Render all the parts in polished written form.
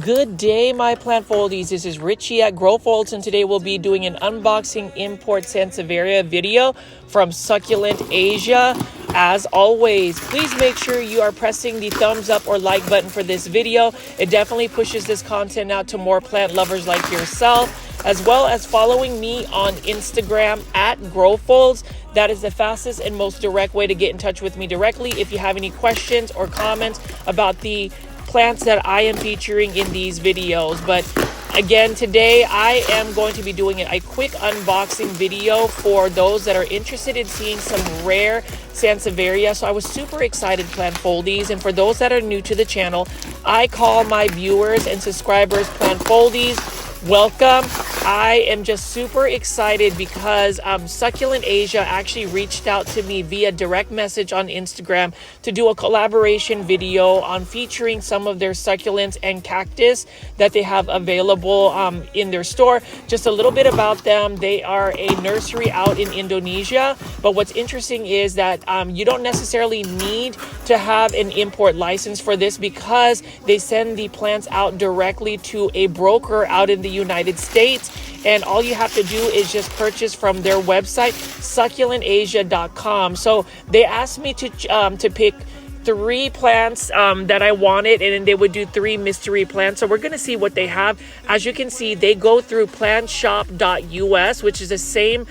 Good day, my plant foldies. This is Richie at Growfolds, and today we'll be doing an unboxing import Sanseveria video from Succulent Asia. As always, please make sure you are pressing the thumbs up or like button for this video. It definitely pushes this content out to more plant lovers like yourself, as well as following me on Instagram at Growfolds. That is the fastest and most direct way to get in touch with me directly if you have any questions or comments about the plants that I am featuring in these videos. But again, today I am going to be doing a quick unboxing video for those that are interested in seeing some rare Sanseveria. So I was super excited, plant foldies, and for those that are new to the channel, I call my viewers and subscribers plant foldies. Welcome. I am just super excited because Succulent Asia actually reached out to me via direct message on Instagram to do a collaboration video on featuring some of their succulents and cactus that they have available in their store. Just a little bit about them. They are a nursery out in Indonesia, but what's interesting is that you don't necessarily need to have an import license for this because they send the plants out directly to a broker out in the United States, and all you have to do is just purchase from their website, succulentasia.com. So they asked me to pick 3 plants that I wanted, and then they would do 3 mystery plants. So we're going to see what they have. As you can see, they go through plantshop.us, which is the same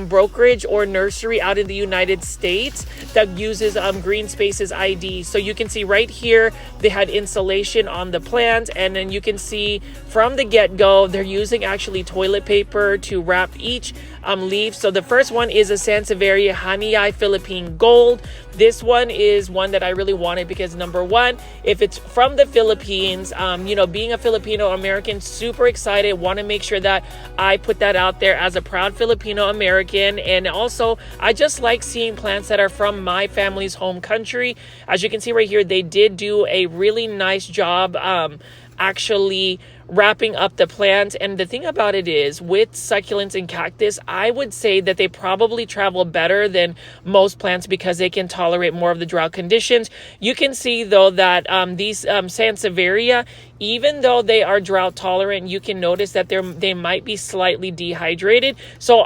brokerage or nursery out in the United States that uses GreenspacesID. So you can see right here, they had insulation on the plant, and then you can see from the get-go, they're using actually toilet paper to wrap each leaf. So the first one is a Sanseveria Honeyeye Philippine Gold. This one is one that I really wanted because, number one, if it's from the Philippines, being a Filipino American, super excited, want to make sure that I put that out there as a proud Filipino American. And also, I just like seeing plants that are from my family's home country. As you can see right here, they did do a really nice job actually wrapping up the plant. And the thing about it is, with succulents and cactus, I would say that they probably travel better than most plants because they can tolerate more of the drought conditions. You can see though that these Sanseveria, even though they are drought tolerant, you can notice that they might be slightly dehydrated. So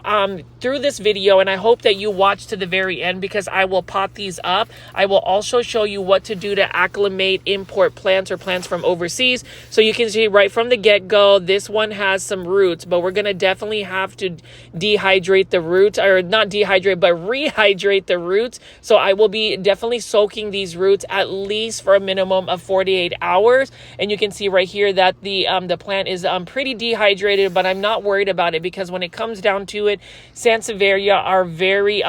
through this video, and I hope that you watch to the very end because I will pot these up, I will also show you what to do to acclimate import plants or plants from overseas. So you can see right from the get-go, this one has some roots, but we're going to definitely have to dehydrate the roots, or not dehydrate, but rehydrate the roots. So I will be definitely soaking these roots at least for a minimum of 48 hours. And you can see right here that the plant is pretty dehydrated, but I'm not worried about it because when it comes down to it, Sanseveria are very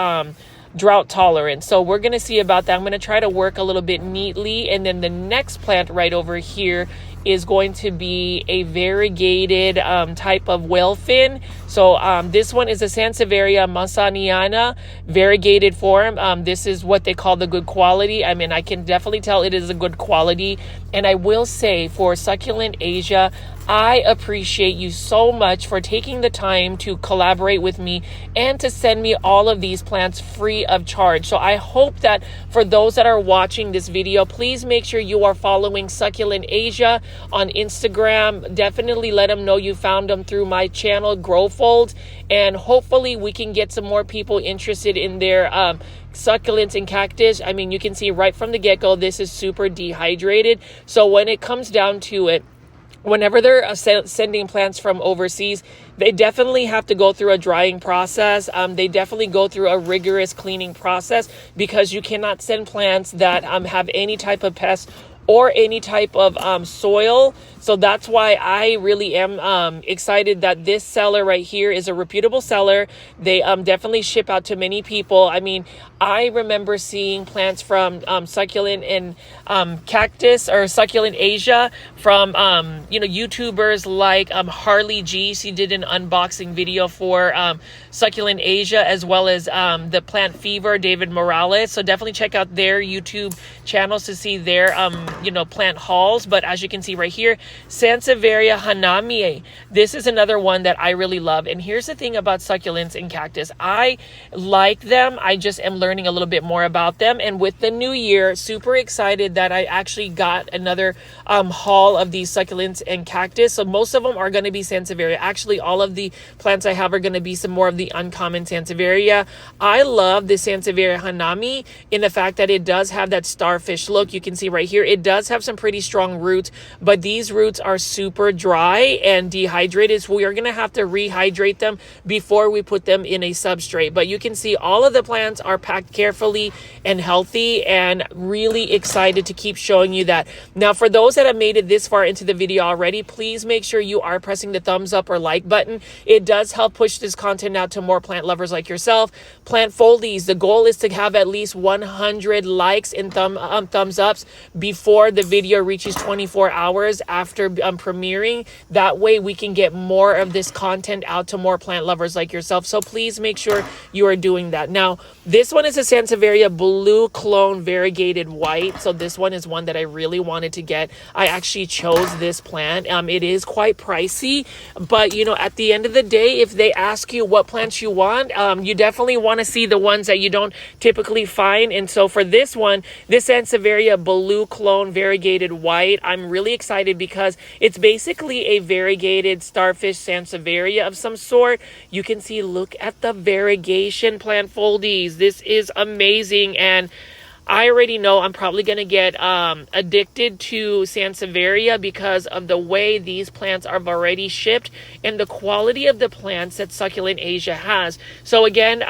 drought tolerant. So we're going to see about that. I'm going to try to work a little bit neatly. And then the next plant right over here is going to be a variegated type of whalefin. So this one is a Sanseveria Masaniana variegated form. This is what they call the good quality. I mean, I can definitely tell it is a good quality. And I will say, for Succulent Asia, I appreciate you so much for taking the time to collaborate with me and to send me all of these plants free of charge. So I hope that for those that are watching this video, please make sure you are following Succulent Asia on Instagram. Definitely let them know you found them through my channel, Growfolds, and hopefully we can get some more people interested in their succulents and cactus. I mean, you can see right from the get-go, this is super dehydrated. So when it comes down to it, whenever they're sending plants from overseas, they definitely have to go through a drying process. They definitely go through a rigorous cleaning process because you cannot send plants that have any type of pest or any type of soil. So that's why I really am excited that this seller right here is a reputable seller. They definitely ship out to many people. I mean, I remember seeing plants from succulent and cactus or Succulent Asia from YouTubers like Harley G. She did an unboxing video for Succulent Asia, as well as the Plant Fever, David Morales. So definitely check out their YouTube channels to see their plant hauls. But as you can see right here, Sanseveria hanami. This is another one that I really love. And here's the thing about succulents and cactus. I like them. I just am learning a little bit more about them. And with the new year, super excited that I actually got another haul of these succulents and cactus. So most of them are going to be Sanseveria. Actually, all of the plants I have are going to be some more of the uncommon Sanseveria. I love the Sanseveria hanami in the fact that it does have that starfish look. You can see right here, it does have some pretty strong roots, but these roots are super dry and dehydrated. So we are going to have to rehydrate them before we put them in a substrate. But you can see all of the plants are packed carefully and healthy, and really excited to keep showing you that. Now, for those that have made it this far into the video already, please make sure you are pressing the thumbs up or like button. It does help push this content out to more plant lovers like yourself. Plant foldies, the goal is to have at least 100 likes and thumbs ups before the video reaches 24 hours after premiering. That way we can get more of this content out to more plant lovers like yourself. So please make sure you are doing that. Now, this one is a Sanseveria blue clone variegated white. So this one is one that I really wanted to get. I actually chose this plant. It is quite pricey, but you know, at the end of the day, if they ask you what plants you want, you definitely want to see the ones that you don't typically find. And so for this one, this Sanseveria blue clone variegated white, I'm really excited because it's basically a variegated starfish Sanseveria of some sort. You can see, look at the variegation, plant foldies. This is amazing, and I already know I'm probably going to get addicted to Sanseveria because of the way these plants are already shipped and the quality of the plants that Succulent Asia has. So again,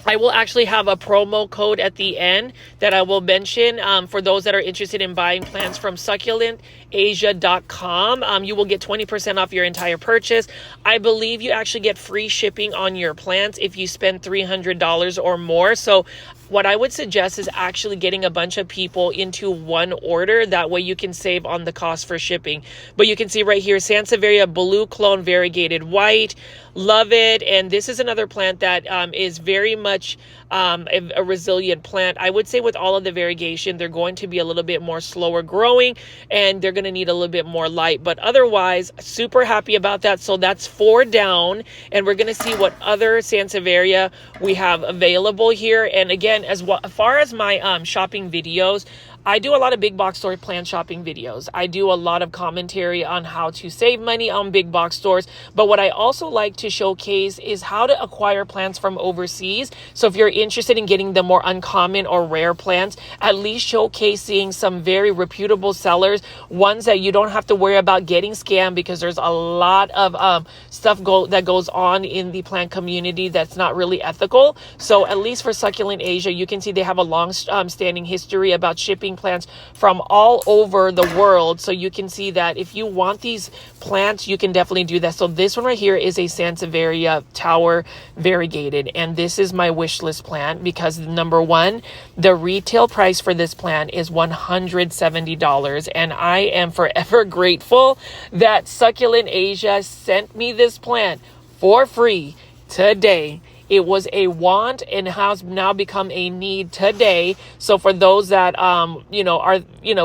I will actually have a promo code at the end that I will mention for those that are interested in buying plants from succulentasia.com. You will get 20% off your entire purchase. I believe you actually get free shipping on your plants if you spend $300 or more. So what I would suggest is actually getting a bunch of people into one order. That way you can save on the cost for shipping. But you can see right here, Sanseveria blue clone variegated white. Love it. And this is another plant that is very much a resilient plant. I would say with all of the variegation, they're going to be a little bit more slower growing and they're going to need a little bit more light. But otherwise, super happy about that. So that's 4 down. And we're going to see what other Sanseveria we have available here. And again, as far as my shopping videos, I do a lot of big box store plant shopping videos. I do a lot of commentary on how to save money on big box stores. But what I also like to showcase is how to acquire plants from overseas. So if you're interested in getting the more uncommon or rare plants, at least showcasing some very reputable sellers, ones that you don't have to worry about getting scammed, because there's a lot of stuff that goes on in the plant community that's not really ethical. So at least for Succulent Asia, you can see they have a long standing history about shipping plants from all over the world. So you can see that if you want these plants, you can definitely do that. So this one right here is a Sanseveria tower variegated, and this is my wish list plant because number one, the retail price for this plant is $170, and I am forever grateful that Succulent Asia sent me this plant for free today. It was a want and has now become a need today. So for those that, are,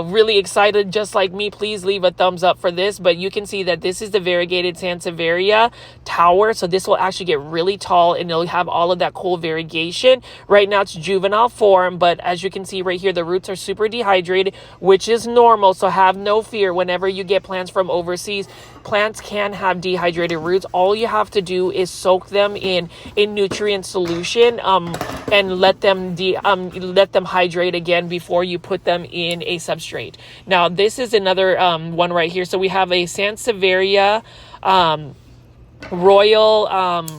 really excited just like me, please leave a thumbs up for this. But you can see that this is the variegated Sanseveria tower. So this will actually get really tall and it'll have all of that cool variegation. Right now it's juvenile form, but as you can see right here, the roots are super dehydrated, which is normal. So have no fear whenever you get plants from overseas. Plants can have dehydrated roots. All you have to do is soak them in a nutrient solution and let them hydrate again before you put them in a substrate. Now this is another one right here. So we have a Sanseveria royal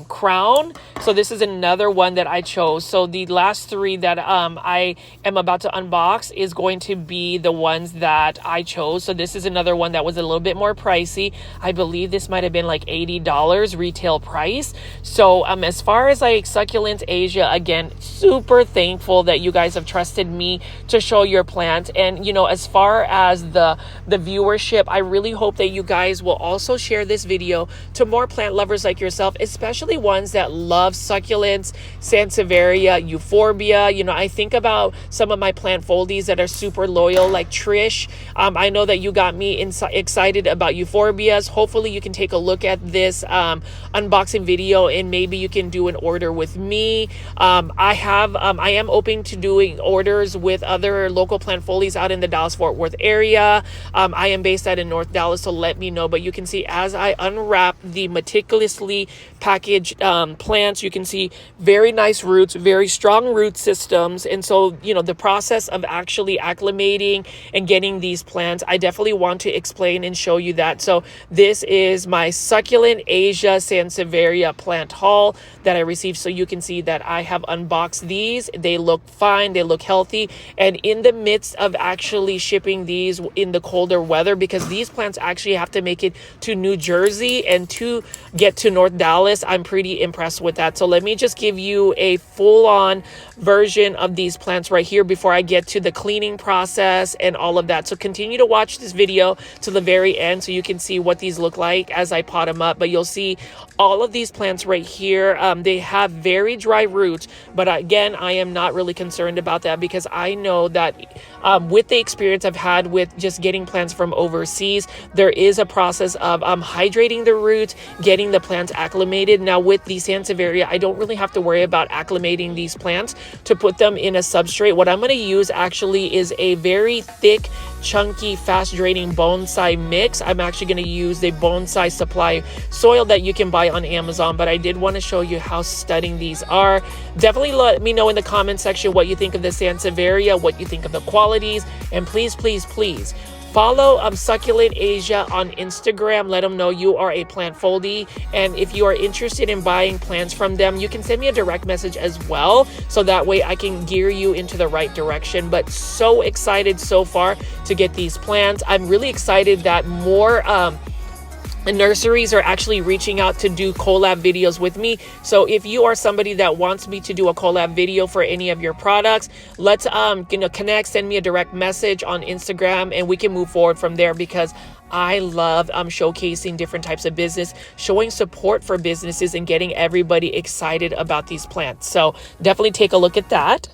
crown. So this is another one that I chose. So the last 3 that I am about to unbox is going to be the ones that I chose. So this is another one that was a little bit more pricey. I believe this might have been like $80 retail price. So as far as like Succulent Asia, again, super thankful that you guys have trusted me to show your plants. And as far as the viewership, I really hope that you guys will also share this video to more plant plant lovers like yourself, especially ones that love succulents, Sanseveria, euphorbia. You know, I think about some of my plant foldies that are super loyal, like Trish. I know that you got me excited about euphorbias. Hopefully you can take a look at this unboxing video and maybe you can do an order with me. I am open to doing orders with other local plant folies out in the Dallas-Fort Worth area. I am based out in North Dallas, so let me know. But you can see as I unwrap the meticulously packaged plants, you can see very nice roots, very strong root systems. And so, you know, the process of actually acclimating and getting these plants, I definitely want to explain and show you that. So this is my Succulent Asia Sanseveria plant haul that I received. So you can see that I have unboxed these. They look fine. They look healthy. And in the midst of actually shipping these in the colder weather, because these plants actually have to make it to New Jersey and to get to North Dallas, I'm pretty impressed with that. So let me just give you a full-on version of these plants right here before I get to the cleaning process and all of that. So continue to watch this video to the very end so you can see what these look like as I pot them up. But you'll see all of these plants right here. They have very dry roots, but again, I am not really concerned about that because I know that with the experience I've had with just getting plants from overseas, there is a process of hydrating the roots, getting the plants acclimated. Now with the Sanseveria, I don't really have to worry about acclimating these plants to put them in a substrate. What I'm going to use actually is a very thick, chunky, fast draining bonsai mix. I'm actually going to use the bonsai supply soil that you can buy on Amazon, but I did want to show you how stunning these are. Definitely let me know in the comment section what you think of the Sanseveria, what you think of the qualities, and please, please, please follow Succulent Asia on Instagram. Let them know you are a plant foldie. And if you are interested in buying plants from them, you can send me a direct message as well. So that way I can gear you into the right direction. But so excited so far to get these plants. I'm really excited that more nurseries are actually reaching out to do collab videos with me. So if you are somebody that wants me to do a collab video for any of your products, let's connect, send me a direct message on Instagram and we can move forward from there, because I love showcasing different types of business, showing support for businesses and getting everybody excited about these plants. So definitely take a look at that.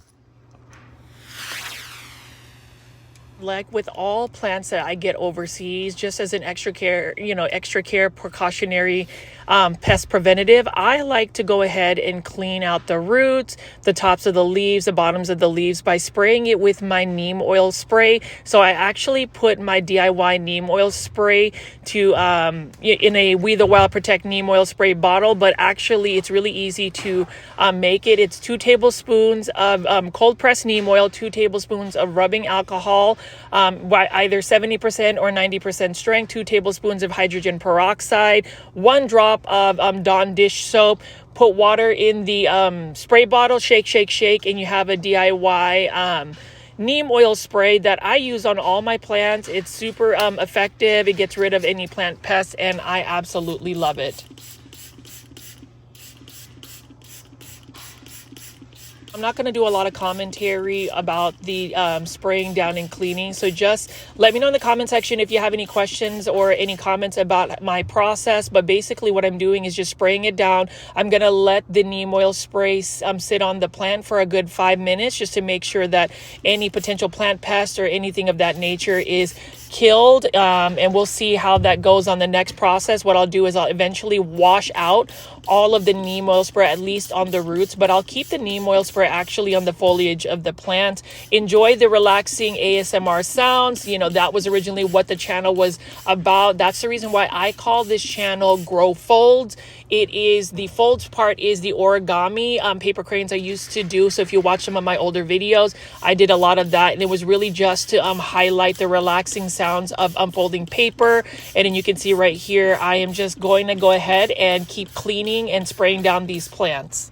Like with all plants that I get overseas, just as an extra care precautionary pest preventative, I like to go ahead and clean out the roots, the tops of the leaves, the bottoms of the leaves by spraying it with my neem oil spray. So I actually put my DIY neem oil spray to in a We the Wild Protect neem oil spray bottle, but actually it's really easy to make it. It's 2 tablespoons of cold pressed neem oil, 2 tablespoons of rubbing alcohol, either 70% or 90% strength, 2 tablespoons of hydrogen peroxide, 1 drop of Dawn dish soap. Put water in the spray bottle, shake, shake, shake, and you have a DIY neem oil spray that I use on all my plants. It's super effective. It gets rid of any plant pests, and I absolutely love it. I'm not going to do a lot of commentary about the spraying down and cleaning. So just let me know in the comment section if you have any questions or any comments about my process. But basically what I'm doing is just spraying it down. I'm going to let the neem oil spray sit on the plant for a good 5 minutes just to make sure that any potential plant pest or anything of that nature is killed. And we'll see how that goes on the next process. What I'll do is I'll eventually wash out all of the neem oil spray, at least on the roots, but I'll keep the neem oil spray actually on the foliage of the plant. Enjoy the relaxing ASMR sounds. You know, that was originally what the channel was about. That's the reason why I call this channel Grow Folds. It is the folds part is the origami paper cranes I used to do. So if you watch some of my older videos, I did a lot of that, and it was really just to highlight the relaxing sounds of unfolding paper. And then you can see right here, I am just going to go ahead and keep cleaning and spraying down these plants.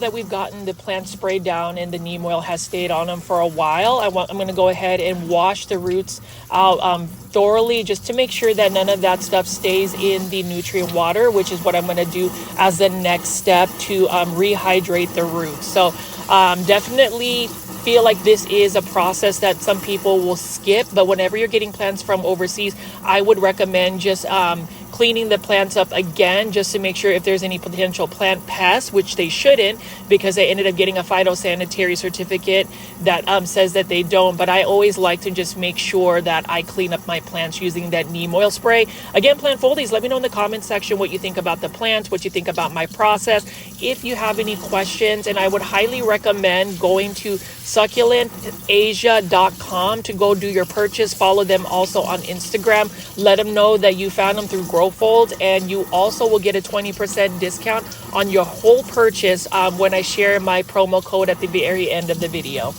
that we've gotten the plants sprayed down and the neem oil has stayed on them for a while, I'm going to go ahead and wash the roots out thoroughly, just to make sure that none of that stuff stays in the nutrient water, which is what I'm going to do as the next step to rehydrate the roots. So definitely feel like this is a process that some people will skip, but whenever you're getting plants from overseas, I would recommend just cleaning the plants up again, just to make sure if there's any potential plant pests, which they shouldn't, because they ended up getting a phytosanitary certificate that says that they don't. But I always like to just make sure that I clean up my plants using that neem oil spray. Again, plant foldies, let me know in the comment section what you think about the plants, what you think about my process, if you have any questions. And I would highly recommend going to succulentasia.com to go do your purchase. Follow them also on Instagram. Let them know that you found them through GrowFold, and you also will get a 20% discount on your whole purchase when I share my promo code at the very end of the video.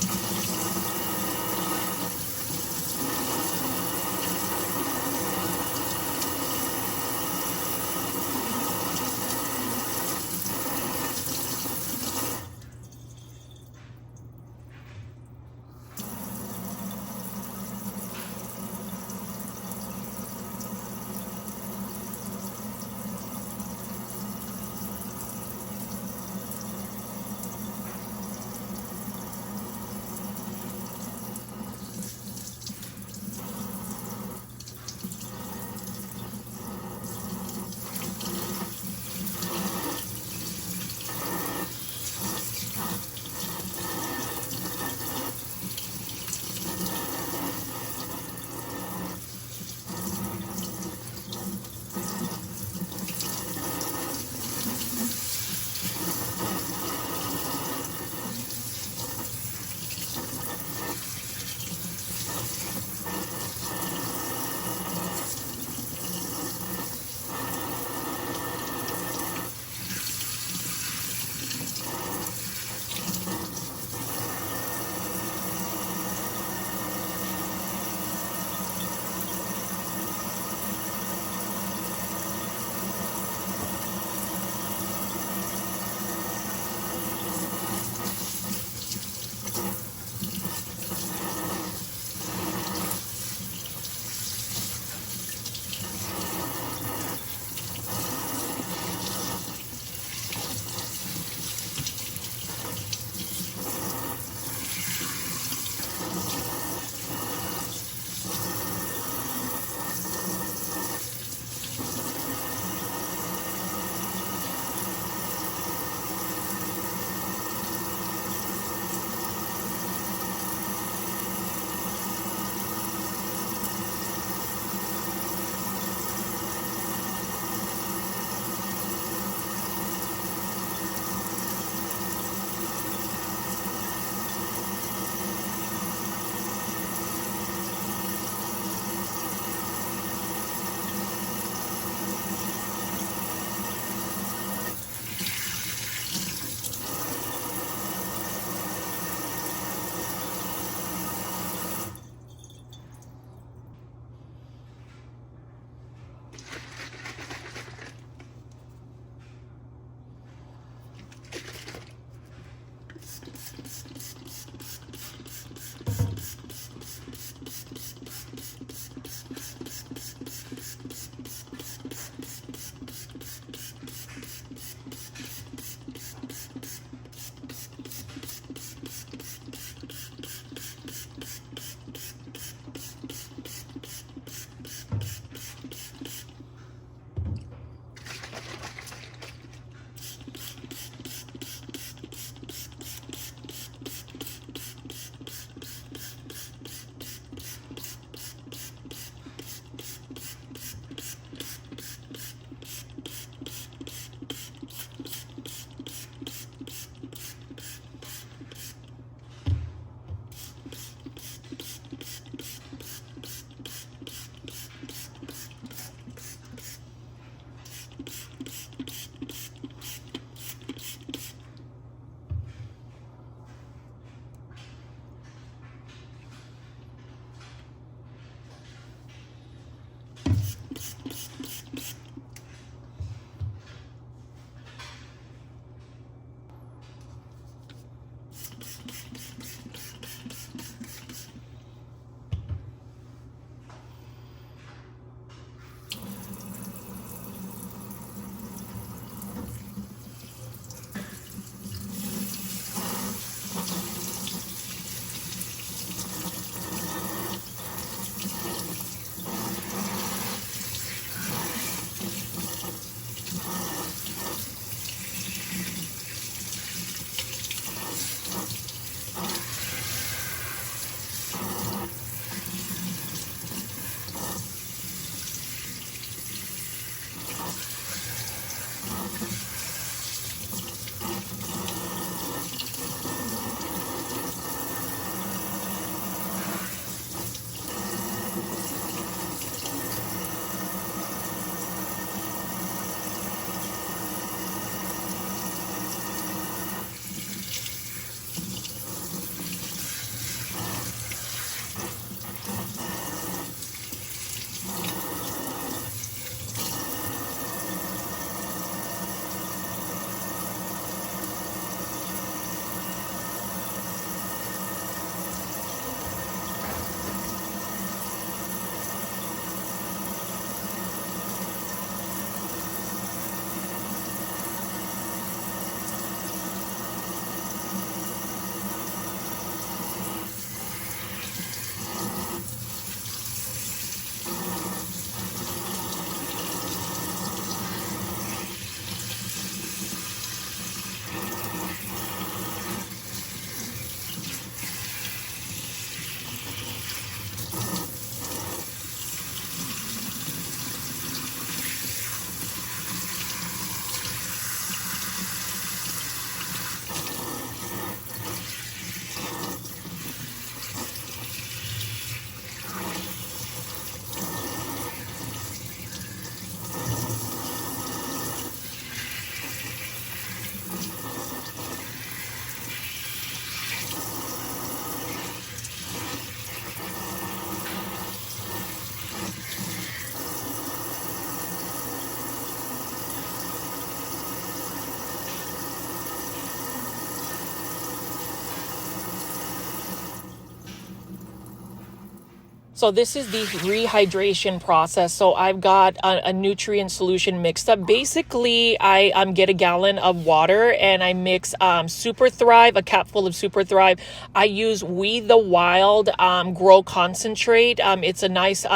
So this is the rehydration process. So I've got a nutrient solution mixed up. Basically, I get a gallon of water and I mix Super Thrive, a cap full of Super Thrive. I use Weed the Wild Grow Concentrate. It's a nice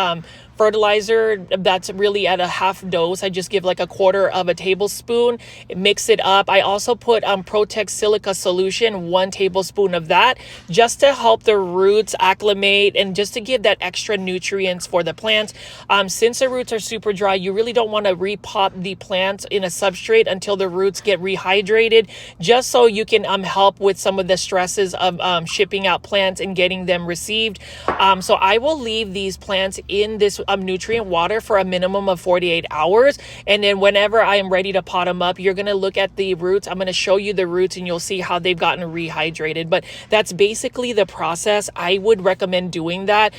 fertilizer that's really at a half dose. I just give like a quarter of a tablespoon, mix it up. I also put Protect Silica solution, 1 tablespoon of that, just to help the roots acclimate and just to give that extra nutrients for the plants. Since the roots are super dry, you really don't want to repot the plants in a substrate until the roots get rehydrated, just so you can help with some of the stresses of shipping out plants and getting them received. So I will leave these plants in this nutrient water for a minimum of 48 hours. And then whenever I am ready to pot them up, you're going to look at the roots. I'm going to show you the roots and you'll see how they've gotten rehydrated. But that's basically the process. I would recommend doing that.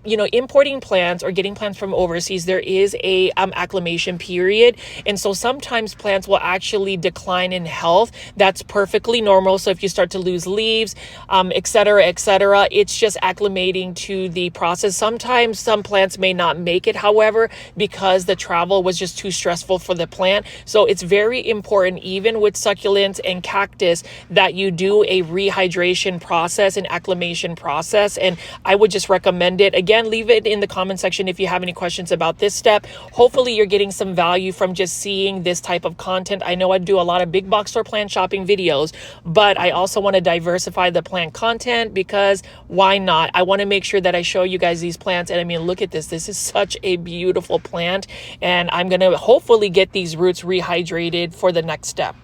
Importing plants or getting plants from overseas, there is a acclimation period. And so sometimes plants will actually decline in health. That's perfectly normal. So if you start to lose leaves, et cetera, it's just acclimating to the process. Sometimes some plants may not make it, however, because the travel was just too stressful for the plant. So it's very important, even with succulents and cactus, that you do a rehydration process, an acclimation process. And I would just recommend it. Again, leave it in the comment section if you have any questions about this step. Hopefully you're getting some value from just seeing this type of content. I know I do a lot of big box store plant shopping videos, but I also want to diversify the plant content because why not? I want to make sure that I show you guys these plants. And I mean, look at this. This is such a beautiful plant. And I'm going to hopefully get these roots rehydrated for the next step.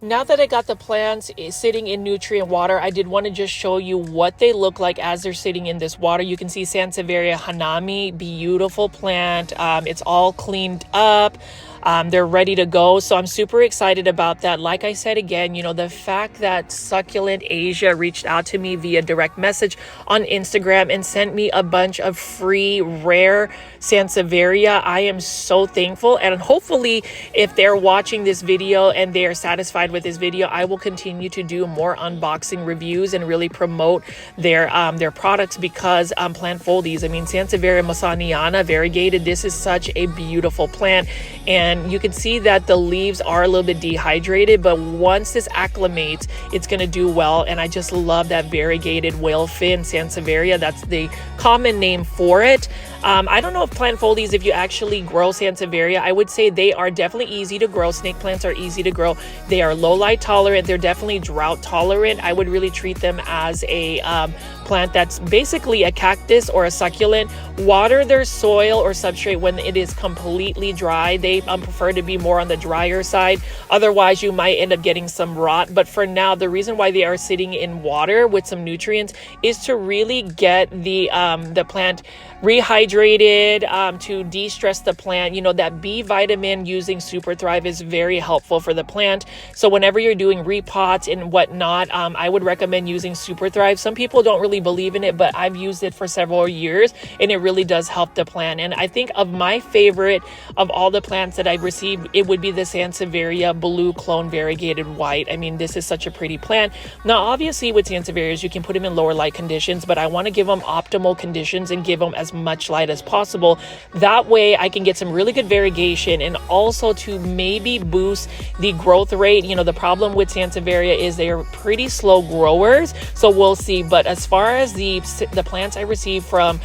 now that I got the plants sitting in nutrient water, I did want to just show you what they look like as they're sitting in this water. You can see Sanseveria hanami, beautiful plant. It's all cleaned up. They're ready to go. So I'm super excited about that. Like I said, again, you know, the fact that Succulent Asia reached out to me via direct message on Instagram and sent me a bunch of free rare Sanseveria, I am so thankful. And hopefully if they're watching this video and they are satisfied with this video, I will continue to do more unboxing reviews and really promote their products, because plant foldies, I mean, Sanseveria masaniana variegated, this is such a beautiful plant. And you can see that the leaves are a little bit dehydrated, but once this acclimates, it's going to do well. And I just love that variegated whale fin Sanseveria. That's the common name for it. I don't know if plant foldies, if you actually grow Sanseveria, I would say they are definitely easy to grow. Snake plants are easy to grow. They are low light tolerant. They're definitely drought tolerant. I would really treat them as a plant that's basically a cactus or a succulent. Water their soil or substrate when it is completely dry. They prefer to be more on the drier side. Otherwise, you might end up getting some rot. But for now, the reason why they are sitting in water with some nutrients is to really get the plant rehydrated, to de-stress the plant. You know, that B vitamin using Super Thrive is very helpful for the plant. So whenever you're doing repots and whatnot, I would recommend using Super Thrive. Some people don't really believe in it, but I've used it for several years and it really does help the plant. And I think of my favorite of all the plants that I've received, it would be the Sanseveria Blue Clone Variegated White. I mean, this is such a pretty plant. Now, obviously with Sanseverias, you can put them in lower light conditions, but I want to give them optimal conditions and give them as much light as possible. That way I can get some really good variegation, and also to maybe boost the growth rate. You know, the problem with Sanseveria is they are pretty slow growers, so we'll see. But as far as the plants I received from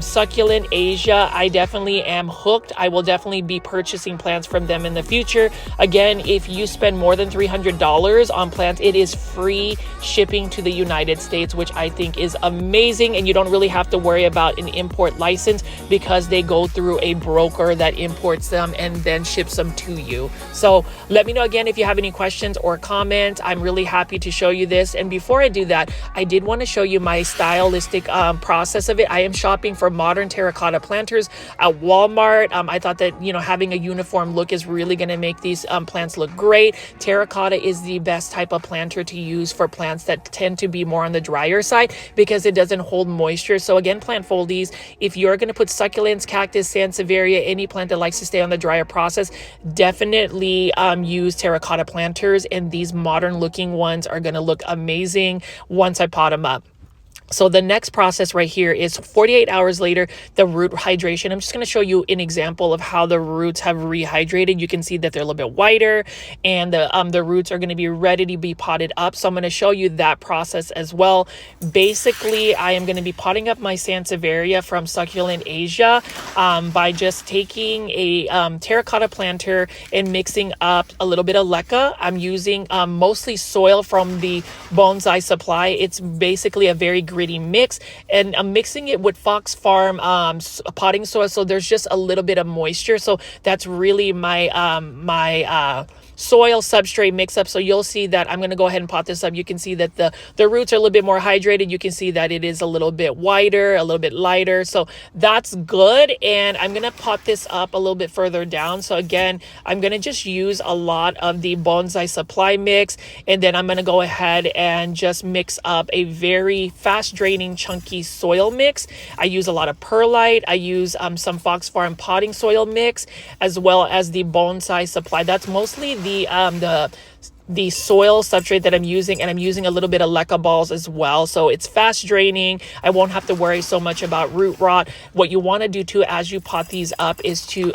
Succulent Asia, I definitely am hooked. I will definitely be purchasing plants from them in the future. Again, if you spend more than $300 on plants, it is free shipping to the United States, which I think is amazing. And you don't really have to worry about an import license because they go through a broker that imports them and then ships them to you. So let me know again if you have any questions or comments. I'm really happy to show you this. And before I do that, I did want to show you my stylistic process of it. I am shopping for modern terracotta planters at Walmart. I thought that, you know, having a uniform look is really going to make these plants look great. Terracotta is the best type of planter to use for plants that tend to be more on the drier side because it doesn't hold moisture. So again, plant foldies, if you're going to put succulents, cactus, Sanseveria, any plant that likes to stay on the drier process, definitely use terracotta planters, and these modern looking ones are going to look amazing once I pot them up. So the next process right here is 48 hours later, the root hydration. I'm just going to show you an example of how the roots have rehydrated. You can see that they're a little bit whiter, and the roots are going to be ready to be potted up. So I'm going to show you that process as well. Basically, I am going to be potting up my Sanseveria from Succulent Asia by just taking a terracotta planter and mixing up a little bit of leca. I'm using mostly soil from the bonsai supply. It's basically a very gritty mix, and I'm mixing it with Fox Farm potting soil, so there's just a little bit of moisture. So that's really my soil substrate mix up. So you'll see that I'm going to go ahead and pot this up. You can see that the roots are a little bit more hydrated. You can see that it is a little bit whiter, a little bit lighter. So that's good. And I'm going to pot this up a little bit further down. So again, I'm going to just use a lot of the bonsai supply mix, and then I'm going to go ahead and just mix up a very fast draining chunky soil mix. I use a lot of perlite. I use some Fox Farm potting soil mix, as well as the bonsai supply. That's mostly the soil substrate that I'm using, and I'm using a little bit of leca balls as well. So it's fast draining. I won't have to worry so much about root rot. What you want to do too as you pot these up is to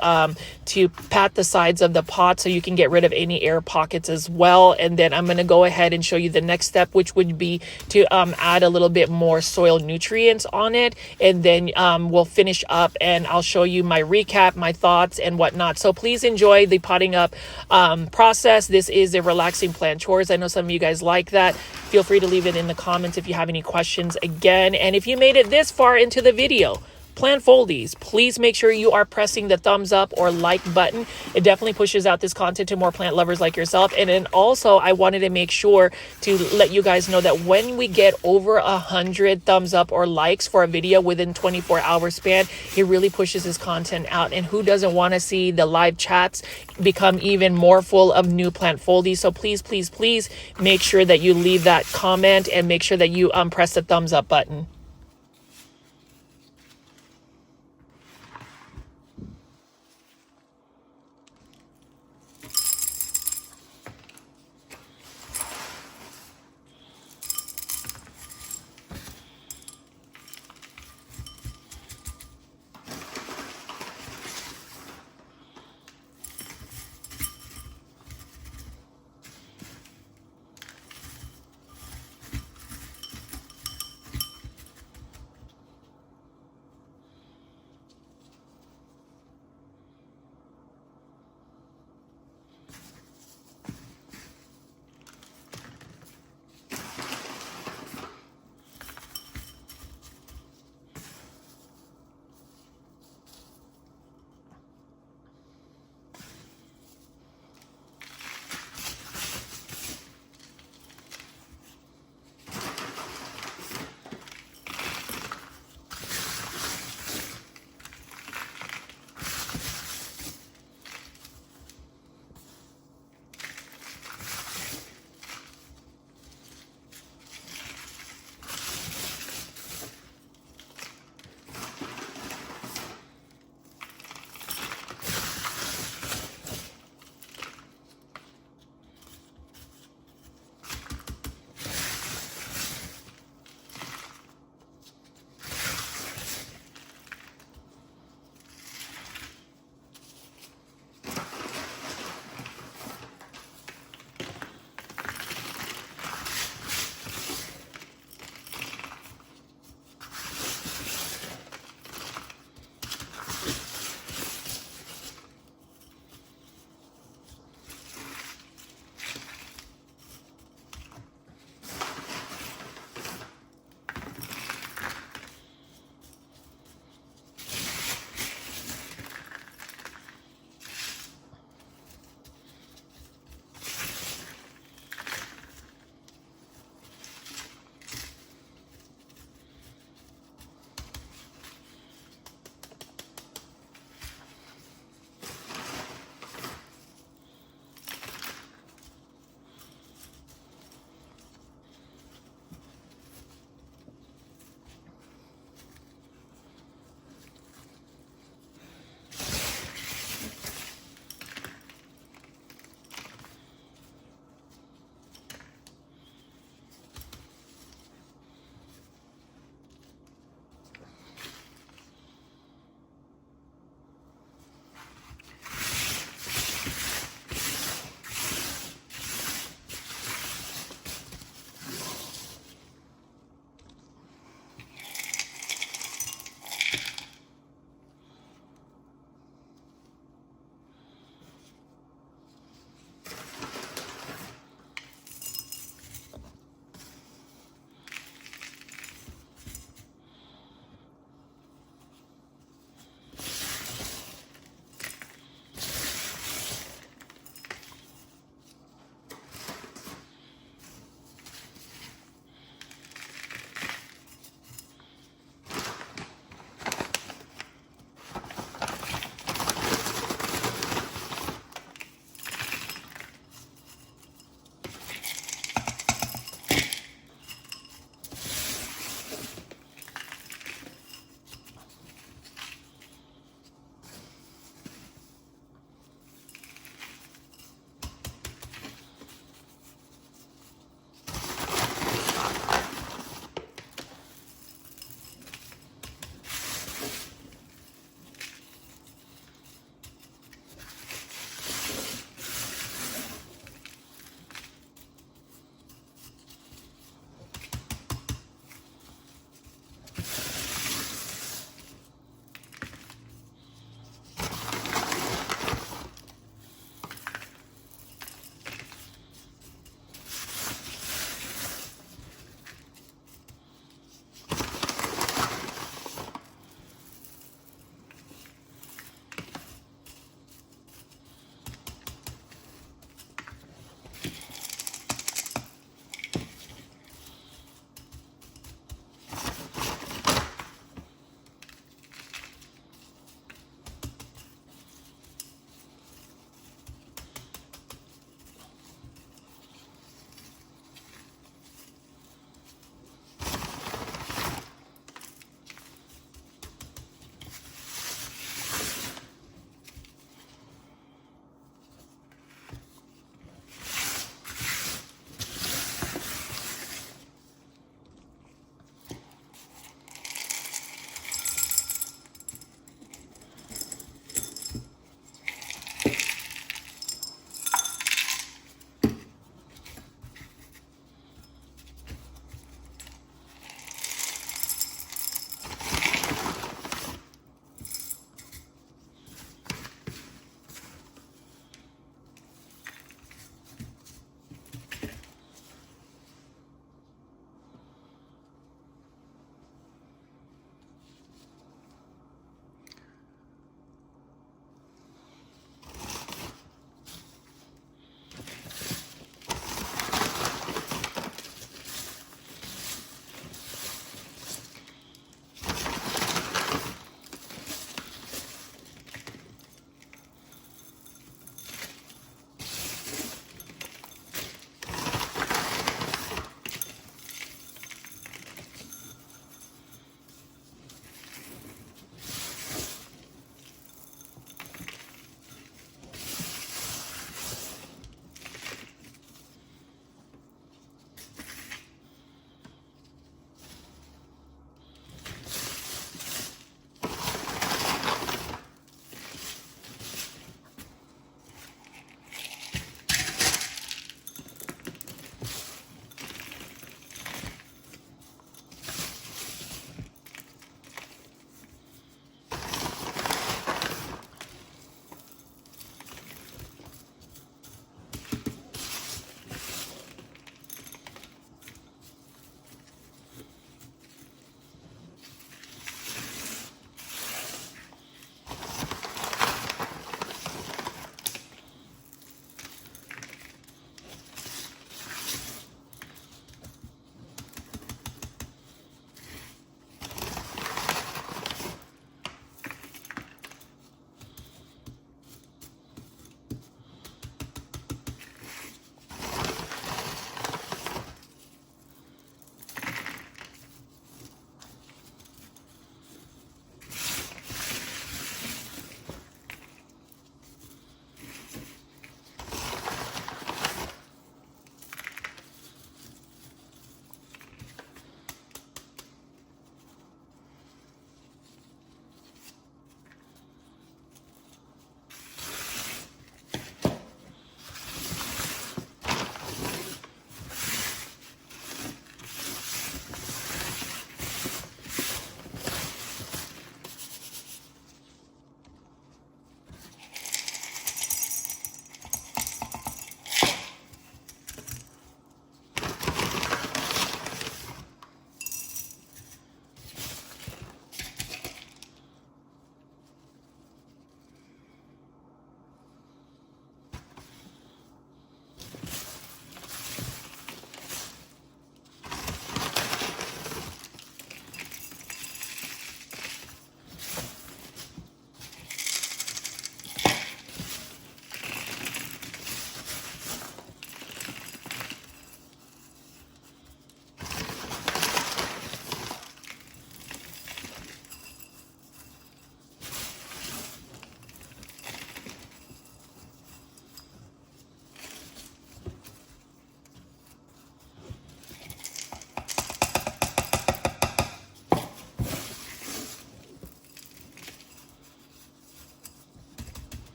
pat the sides of the pot so you can get rid of any air pockets as well. And then I'm going to go ahead and show you the next step, which would be to add a little bit more soil nutrients on it. And then we'll finish up and I'll show you my recap, my thoughts and whatnot. So please enjoy the potting up process. This is a relaxing plant chores. I know some of you guys like that. Feel free to leave it in the comments if you have any questions again. And if you made it this far into the video, plant foldies, please make sure you are pressing the thumbs up or like button. It definitely pushes out this content to more plant lovers like yourself. And then also, I wanted to make sure to let you guys know that when we get over 100 thumbs up or likes for a video within 24-hour span, it really pushes this content out. And who doesn't want to see the live chats become even more full of new plant foldies? So please, please, please make sure that you leave that comment and make sure that you press the thumbs up button.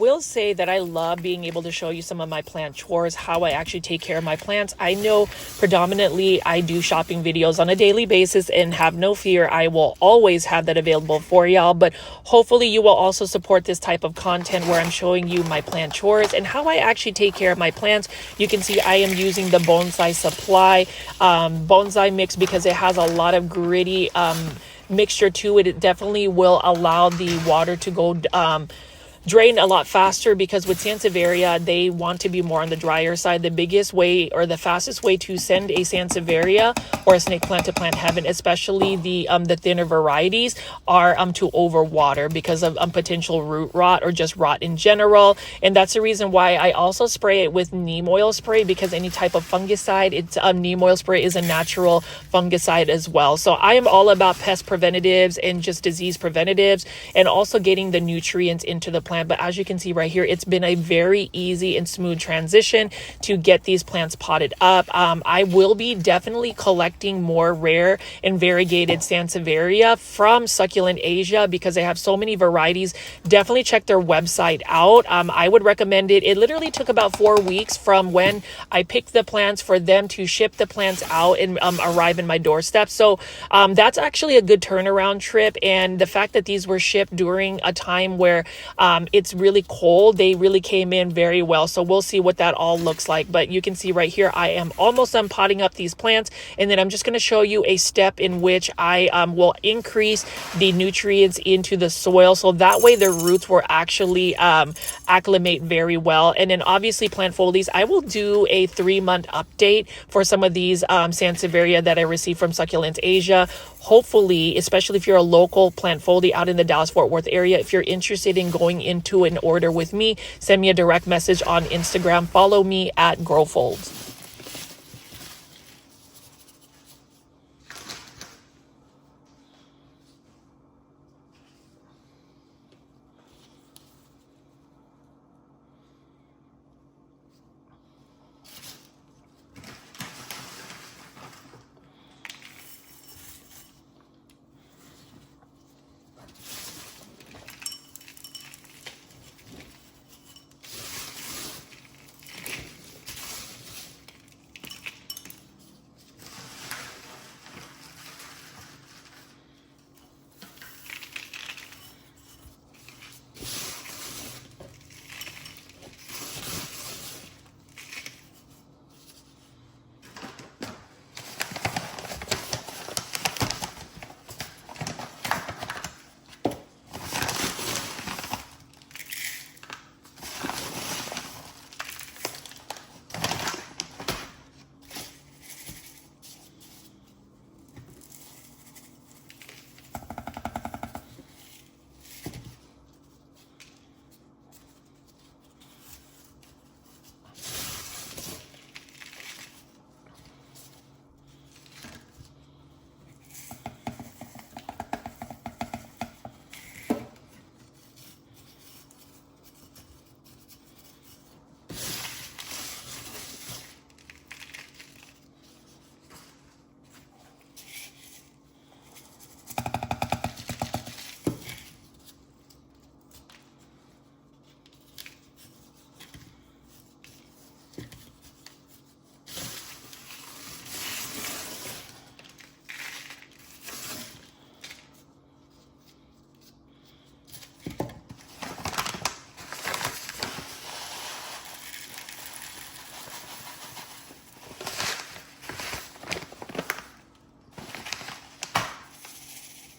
will say that I love being able to show you some of my plant chores, how I actually take care of my plants. I know predominantly I do shopping videos on a daily basis, and have no fear, I will always have that available for y'all. But hopefully you will also support this type of content where I'm showing you my plant chores and how I actually take care of my plants. You can see I am using the Bonsai Supply bonsai mix because it has a lot of gritty mixture to it. It definitely will allow the water to go drain a lot faster, because with Sanseveria, they want to be more on the drier side. The biggest way, or the fastest way, to send a Sanseveria or a snake plant to plant heaven, especially the thinner varieties, are to overwater because of potential root rot or just rot in general. And that's the reason why I also spray it with neem oil spray, because any type of fungicide, it's neem oil spray is a natural fungicide as well. So I am all about pest preventatives and just disease preventatives, and also getting the nutrients into the plant. But as you can see right here, it's been a very easy and smooth transition to get these plants potted up. I will be definitely collecting more rare and variegated Sanseveria from Succulent Asia because they have so many varieties. Definitely check their website out. I would recommend it. It literally took about 4 weeks from when I picked the plants for them to ship the plants out and arrive in my doorstep. So that's actually a good turnaround trip. And the fact that these were shipped during a time where it's really cold, they really came in very well. So we'll see what that all looks like. But you can see right here, I am almost done potting up these plants. And then I'm just going to show you a step in which I will increase the nutrients into the soil. So that way the roots will actually acclimate very well. And then obviously plant foliage, I will do a 3-month update for some of these Sanseveria that I received from Succulents Asia. Hopefully, especially if you're a local plant foldy out in the Dallas-Fort Worth area, if you're interested in going into an order with me, send me a direct message on Instagram. Follow me at GrowFolds.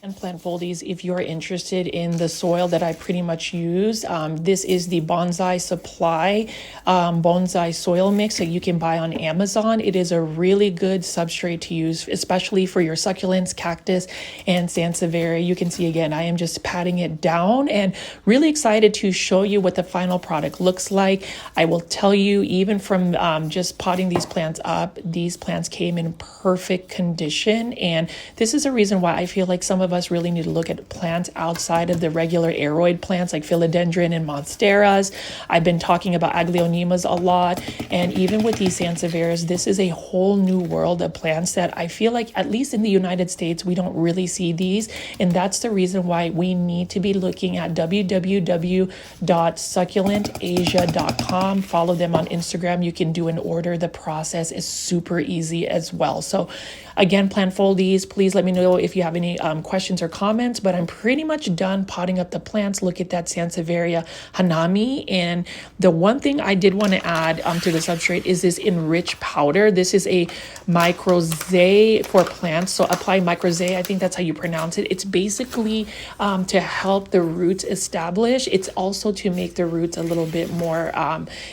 And plant foldies, if you're interested in the soil that I pretty much use, this is the Bonsai Supply bonsai soil mix that you can buy on Amazon. It is a really good substrate to use, especially for your succulents, cactus, and Sanseveria. You can see again, I am just patting it down and really excited to show you what the final product looks like. I will tell you, even from just potting these plants up, these plants came in perfect condition. And this is a reason why I feel like some of us us really need to look at plants outside of the regular aroid plants like philodendron and monsteras. I've been talking about aglaonemas a lot, and even with these Sanseverias, this is a whole new world of plants that I feel like, at least in the United States, we don't really see these, and that's the reason why we need to be looking at www.succulentasia.com. Follow them on Instagram. You can do an order. The process is super easy as well. So again, plant foldies, please let me know if you have any questions or comments, but I'm pretty much done potting up the plants. Look at that Sanseveria Hanami. And the one thing I did want to add to the substrate is this enriched powder. This is a microzae for plants. So apply microzae, I think that's how you pronounce it. It's basically to help the roots establish. It's also to make the roots a little bit more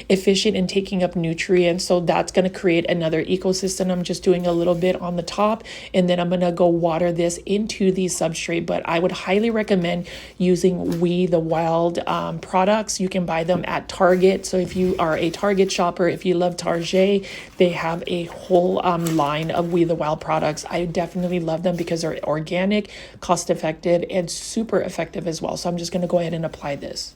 efficient in taking up nutrients. So that's going to create another ecosystem. I'm just doing a little bit on the top, and then I'm going to go water this into the substrate. But I would highly recommend using We the Wild products. You can buy them at Target. So if you are a Target shopper, if you love Target, they have a whole line of We the Wild products. I definitely love them because they're organic, cost effective, and super effective as well. So I'm just going to go ahead and apply this.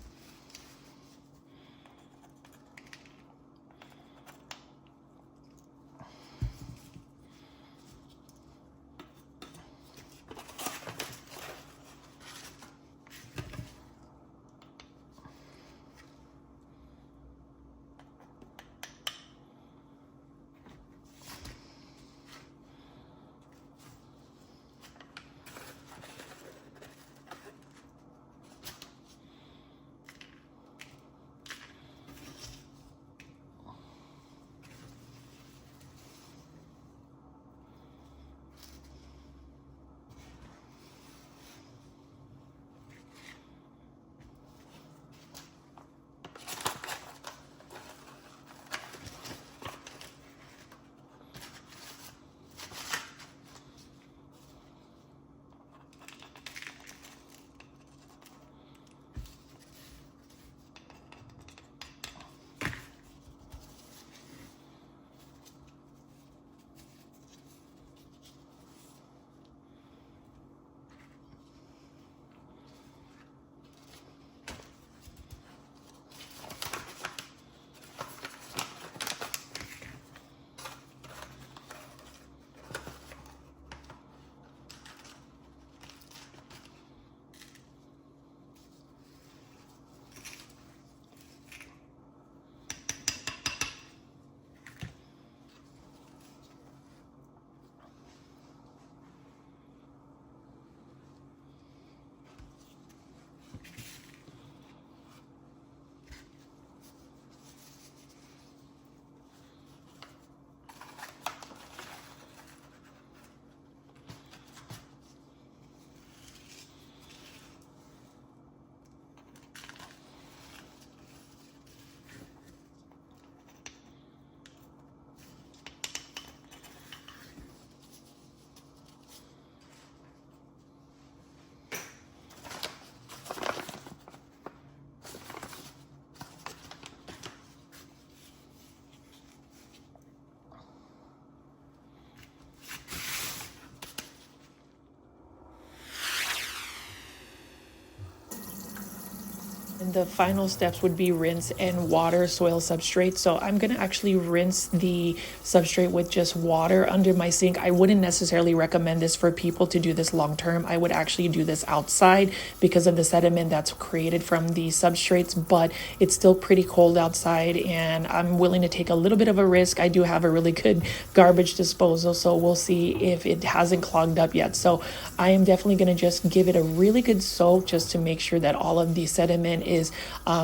And the final steps would be rinse and water soil substrate. So I'm going to actually rinse the substrate with just water under my sink. I wouldn't necessarily recommend this for people to do this long term. I would actually do this outside because of the sediment that's created from the substrates, but it's still pretty cold outside and I'm willing to take a little bit of a risk. I do have a really good garbage disposal, so we'll see if it hasn't clogged up yet. So I am definitely going to just give it a really good soak just to make sure that all of the sediment is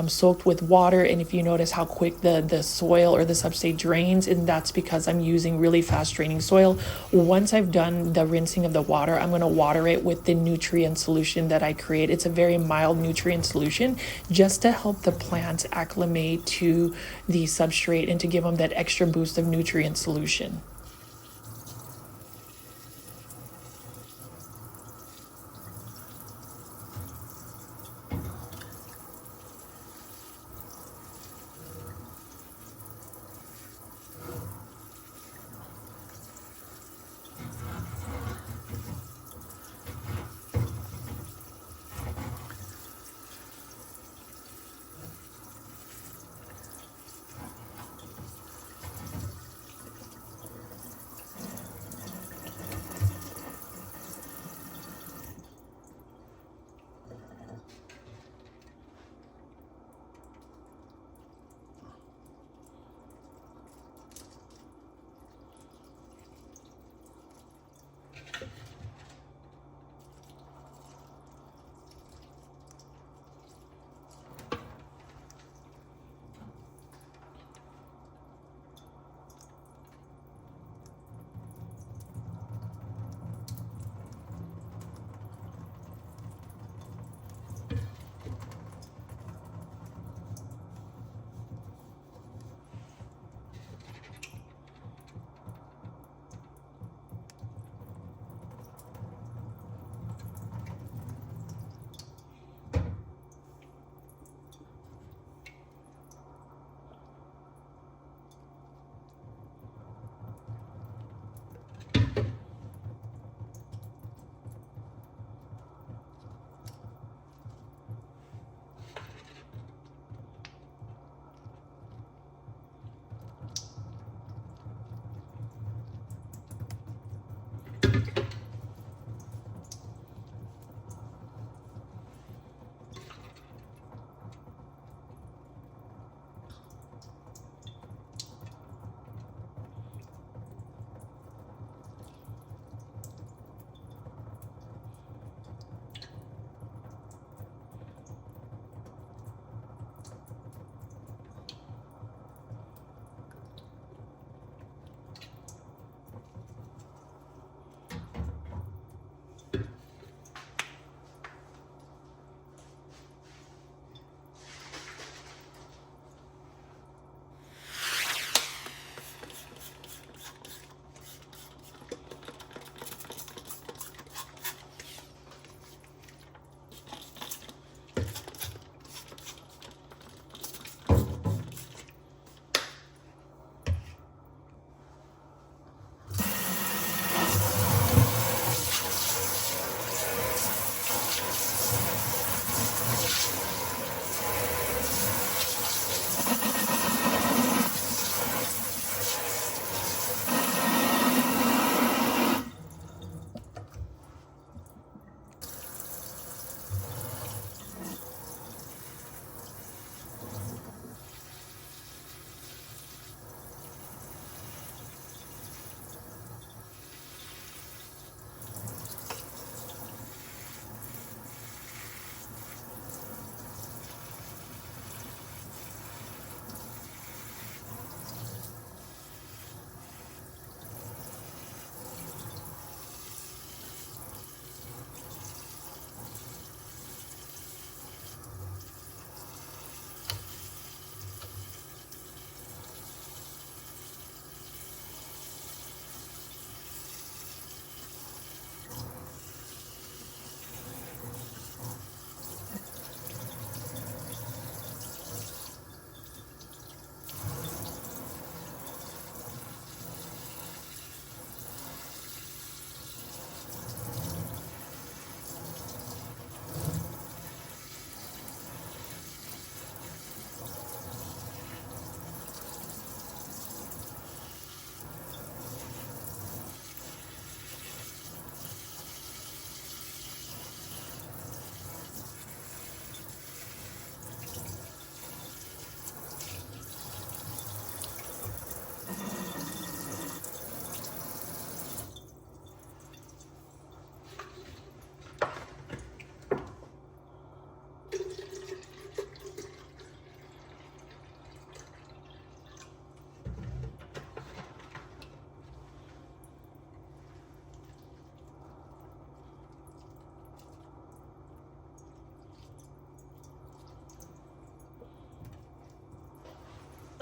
soaked with water. And if you notice how quick the soil or the substrate drains, and that's because I'm using really fast draining soil. Once I've done the rinsing of the water, I'm going to water it with the nutrient solution that I create. It's a very mild nutrient solution just to help the plants acclimate to the substrate and to give them that extra boost of nutrient solution.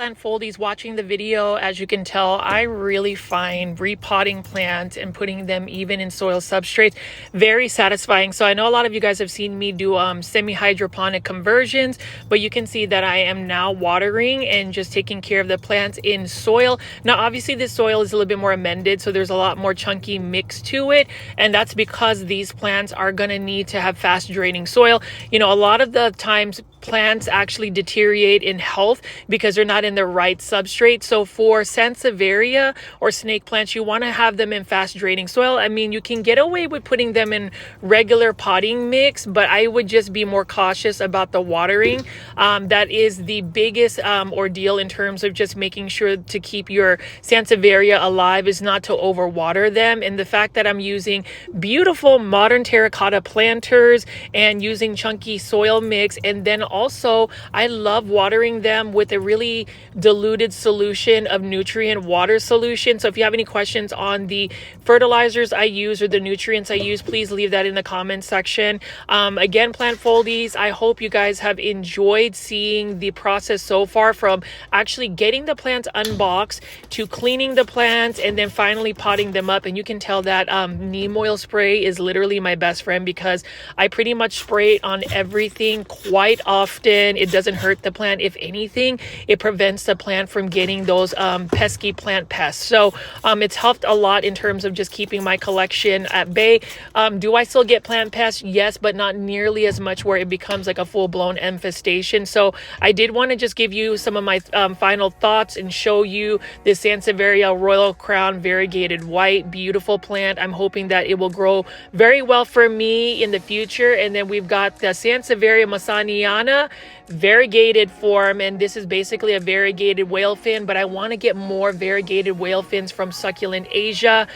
plant foldies watching the video, as you can tell, I really find repotting plants and putting them even in soil substrates very satisfying. So I know a lot of you guys have seen me do semi-hydroponic conversions, but you can see that I am now watering and just taking care of the plants in soil. Now obviously this soil is a little bit more amended, so there's a lot more chunky mix to it, and that's because these plants are going to need to have fast draining soil. You know, a lot of the times plants actually deteriorate in health because they're not in the right substrate. So for Sanseveria or snake plants, you want to have them in fast draining soil. I mean, you can get away with putting them in regular potting mix, but I would just be more cautious about the watering. That is the biggest ordeal in terms of just making sure to keep your Sanseveria alive, is not to overwater them. And the fact that I'm using beautiful modern terracotta planters and using chunky soil mix, and then also I love watering them with a really diluted solution of nutrient water solution. So if you have any questions on the fertilizers I use or the nutrients I use, please leave that in the comment section. Again, plant foldies, I hope you guys have enjoyed seeing the process so far, from actually getting the plants unboxed to cleaning the plants and then finally potting them up. And you can tell that neem oil spray is literally my best friend, because I pretty much spray it on everything quite often. It doesn't hurt the plant. If anything, it prevents the plant from getting those pesky plant pests. So it's helped a lot in terms of just keeping my collection at bay. Do I still get plant pests? Yes, but not nearly as much where it becomes like a full-blown infestation. So I did want to just give you some of my final thoughts and show you this Sanseveria Royal Crown Variegated White. Beautiful plant. I'm hoping that it will grow very well for me in the future. And then we've got the Sanseveria Masaniana variegated form, and this is basically a variegated whale fin, but I want to get more variegated whale fins from Succulent Asia.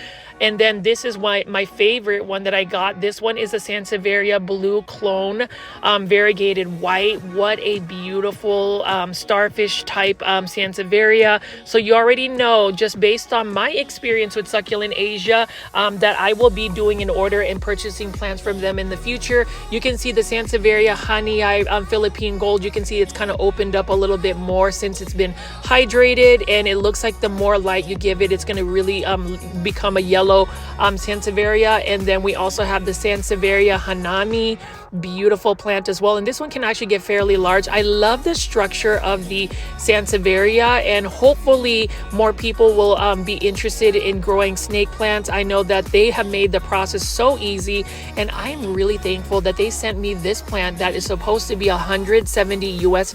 And then this is my favorite one that I got. This one is a Sanseveria Blue Clone Variegated White. What a beautiful starfish type Sanseveria. So you already know, just based on my experience with Succulent Asia, that I will be doing an order and purchasing plants from them in the future. You can see the Sanseveria Honey Eye Philippine Gold. You can see it's kind of opened up a little bit more since it's been hydrated, and it looks like the more light you give it, it's going to really become a yellow Sanseveria. And then we also have the Sanseveria Hanami, beautiful plant as well, and this one can actually get fairly large. I love the structure of the Sanseveria, and hopefully more people will be interested in growing snake plants. I know that they have made the process so easy, and I'm really thankful that they sent me this plant that is supposed to be $170 US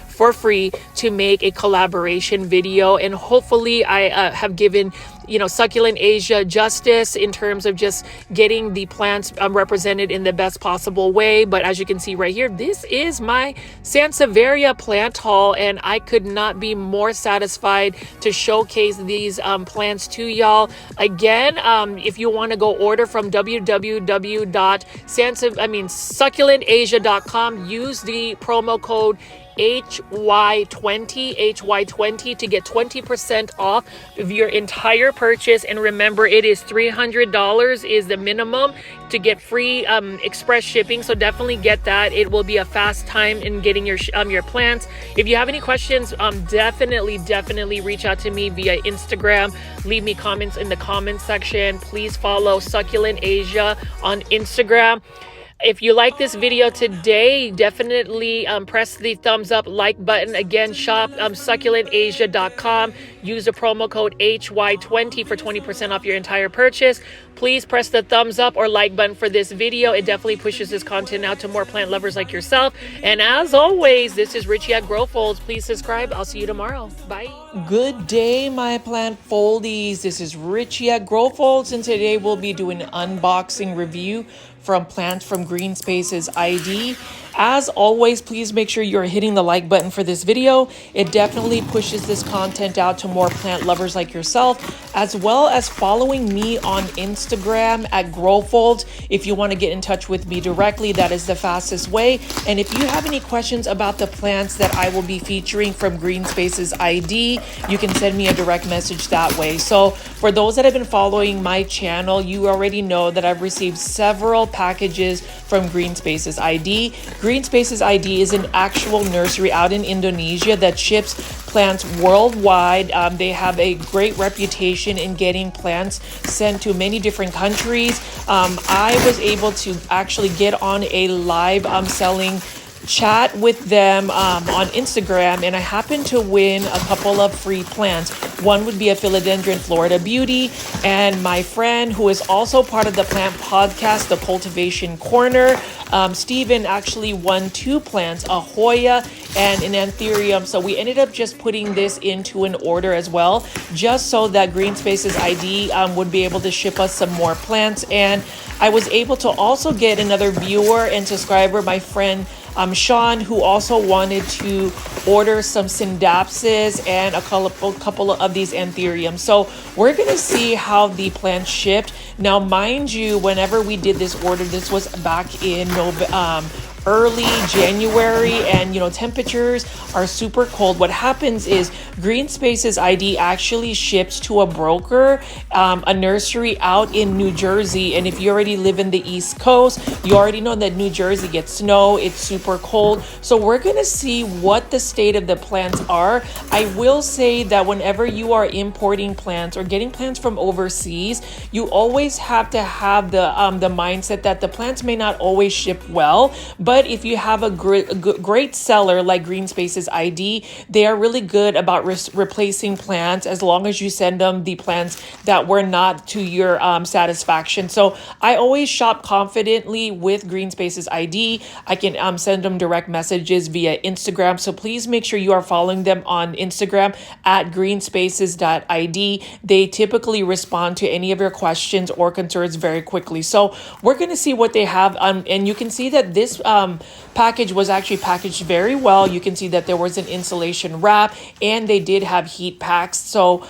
for free to make a collaboration video. And hopefully I have given, you know, Succulent Asia justice in terms of just getting the plants represented in the best possible way. But as you can see right here, this is my Sanseveria plant haul, and I could not be more satisfied to showcase these plants to y'all. Again, if you want to go order from www.succulentasia.com, use the promo code HY20 to get 20% off of your entire purchase. And remember, it is $300 is the minimum to get free express shipping, so definitely get that. It will be a fast time in getting your plants. If you have any questions, definitely reach out to me via Instagram. Leave me comments in the comment section. Please follow Succulent Asia on Instagram. If you like this video today, definitely press the thumbs up, like button. Again, shop succulentasia.com. Use the promo code HY20 for 20% off your entire purchase. Please press the thumbs up or like button for this video. It definitely pushes this content out to more plant lovers like yourself. And as always, this is Richie at GrowFolds. Please subscribe. I'll see you tomorrow. Bye. Good day, my plant foldies. This is Richie at GrowFolds, and today we'll be doing an unboxing review from plants from GreenspacesID. As always, please make sure you're hitting the like button for this video. It definitely pushes this content out to more plant lovers like yourself, as well as following me on Instagram at GrowFolds. If you want to get in touch with me directly, that is the fastest way. And if you have any questions about the plants that I will be featuring from GreenspacesID, you can send me a direct message that way. So for those that have been following my channel, you already know that I've received several packages from GreenspacesID. GreenspacesID is an actual nursery out in Indonesia that ships plants worldwide. They have a great reputation in getting plants sent to many different countries. I was able to actually get on a live selling chat with them on Instagram, and I happened to win a couple of free plants. One would be a Philodendron Florida Beauty, and my friend who is also part of the plant podcast, the Cultivation Corner, Steven, actually won 2 plants, a Hoya and an Anthurium. So we ended up just putting this into an order as well, just so that GreenspacesID would be able to ship us some more plants. And I was able to also get another viewer and subscriber, my friend Sean, who also wanted to order some Synapses and a couple of these Anthuriums. So we're going to see how the plants shipped. Now, mind you, whenever we did this order, this was back in early January, and temperatures are super cold. What happens is GreenspacesID actually ships to a broker, a nursery out in New Jersey. And if you already live in the East Coast, you already know that New Jersey gets snow. It's super cold. So we're going to see what the state of the plants are. I will say that whenever you are importing plants or getting plants from overseas, you always have to have the mindset that the plants may not always ship well, but if you have a great seller like GreenspacesID, they are really good about replacing plants as long as you send them the plants that were not to your satisfaction. So I always shop confidently with GreenspacesID. I can send them direct messages via Instagram. So please make sure you are following them on Instagram at greenspaces.id. They typically respond to any of your questions or concerns very quickly. So we're going to see what they have. And you can see that this package was actually packaged very well. You can see that there was an insulation wrap, and they did have heat packs. So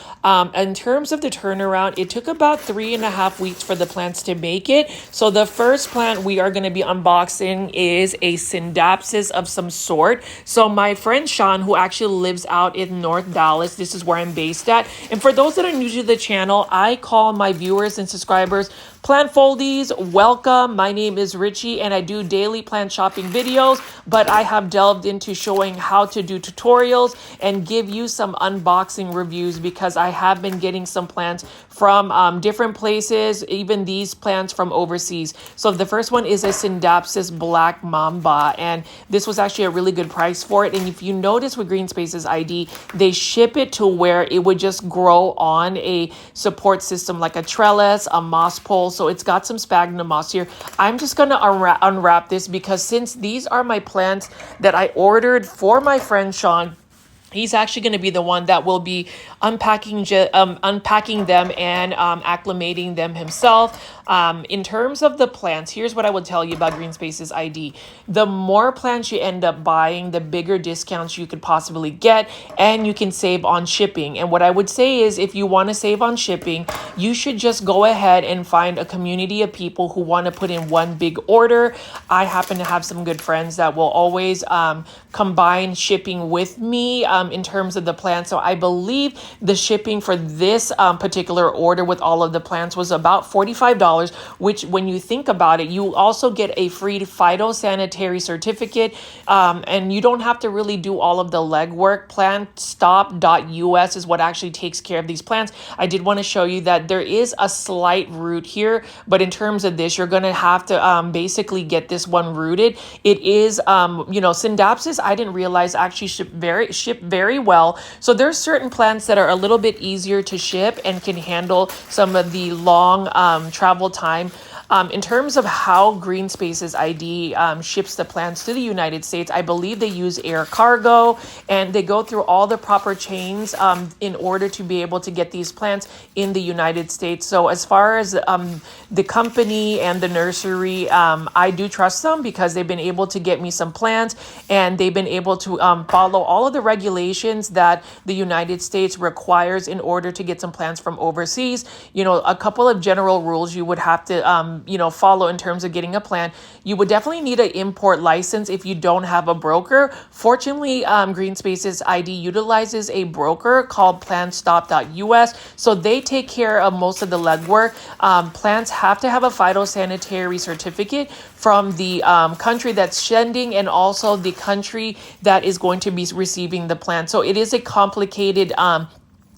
in terms of the turnaround, it took about 3.5 weeks for the plants to make it. So the first plant we are going to be unboxing is a Synapses of some sort. So my friend Sean, who actually lives out in North Dallas, this is where I'm based at. And for those that are new to the channel, I call my viewers and subscribers plant foldies. Welcome. My name is Richie, and I do daily plant shopping videos, but I have delved into showing how to do tutorials and give you some unboxing reviews, because I have been getting some plants from different places, even these plants from overseas. So the first one is a Synapses Black Mamba, and this was actually a really good price for it. And if you notice with GreenspacesID, they ship it to where it would just grow on a support system like a trellis, a moss pole. So it's got some sphagnum moss here. I'm just going to unwrap this, because since these are my plants that I ordered for my friend Sean, he's actually going to be the one that will be unpacking them and acclimating them himself. In terms of the plants, here's what I would tell you about GreenspacesID. The more plants you end up buying, the bigger discounts you could possibly get, and you can save on shipping. And what I would say is, if you want to save on shipping, you should just go ahead and find a community of people who want to put in one big order. I happen to have some good friends that will always combine shipping with me in terms of the plants. So I believe the shipping for this particular order with all of the plants was about $45, which, when you think about it, you also get a free phytosanitary certificate, and you don't have to really do all of the legwork. Plantstop.us is what actually takes care of these plants. I did want to show you that there is a slight root here, but in terms of this, you're going to have to basically get this one rooted. It is, Synapses, I didn't realize actually ship very well. So there's certain plants that are a little bit easier to ship and can handle some of the long travel time. In terms of how GreenspacesID ships the plants to the United States, I believe they use air cargo, and they go through all the proper chains in order to be able to get these plants in the United States. So as far as the company and the nursery, I do trust them, because they've been able to get me some plants, and they've been able to follow all of the regulations that the United States requires in order to get some plants from overseas. A couple of general rules you would have to follow in terms of getting a plant, you would definitely need an import license if you don't have a broker. Fortunately, GreenSpaces ID utilizes a broker called plantstop.us, so they take care of most of the legwork. Plants have to have a phytosanitary certificate from the country that's sending and also the country that is going to be receiving the plant. So it is a complicated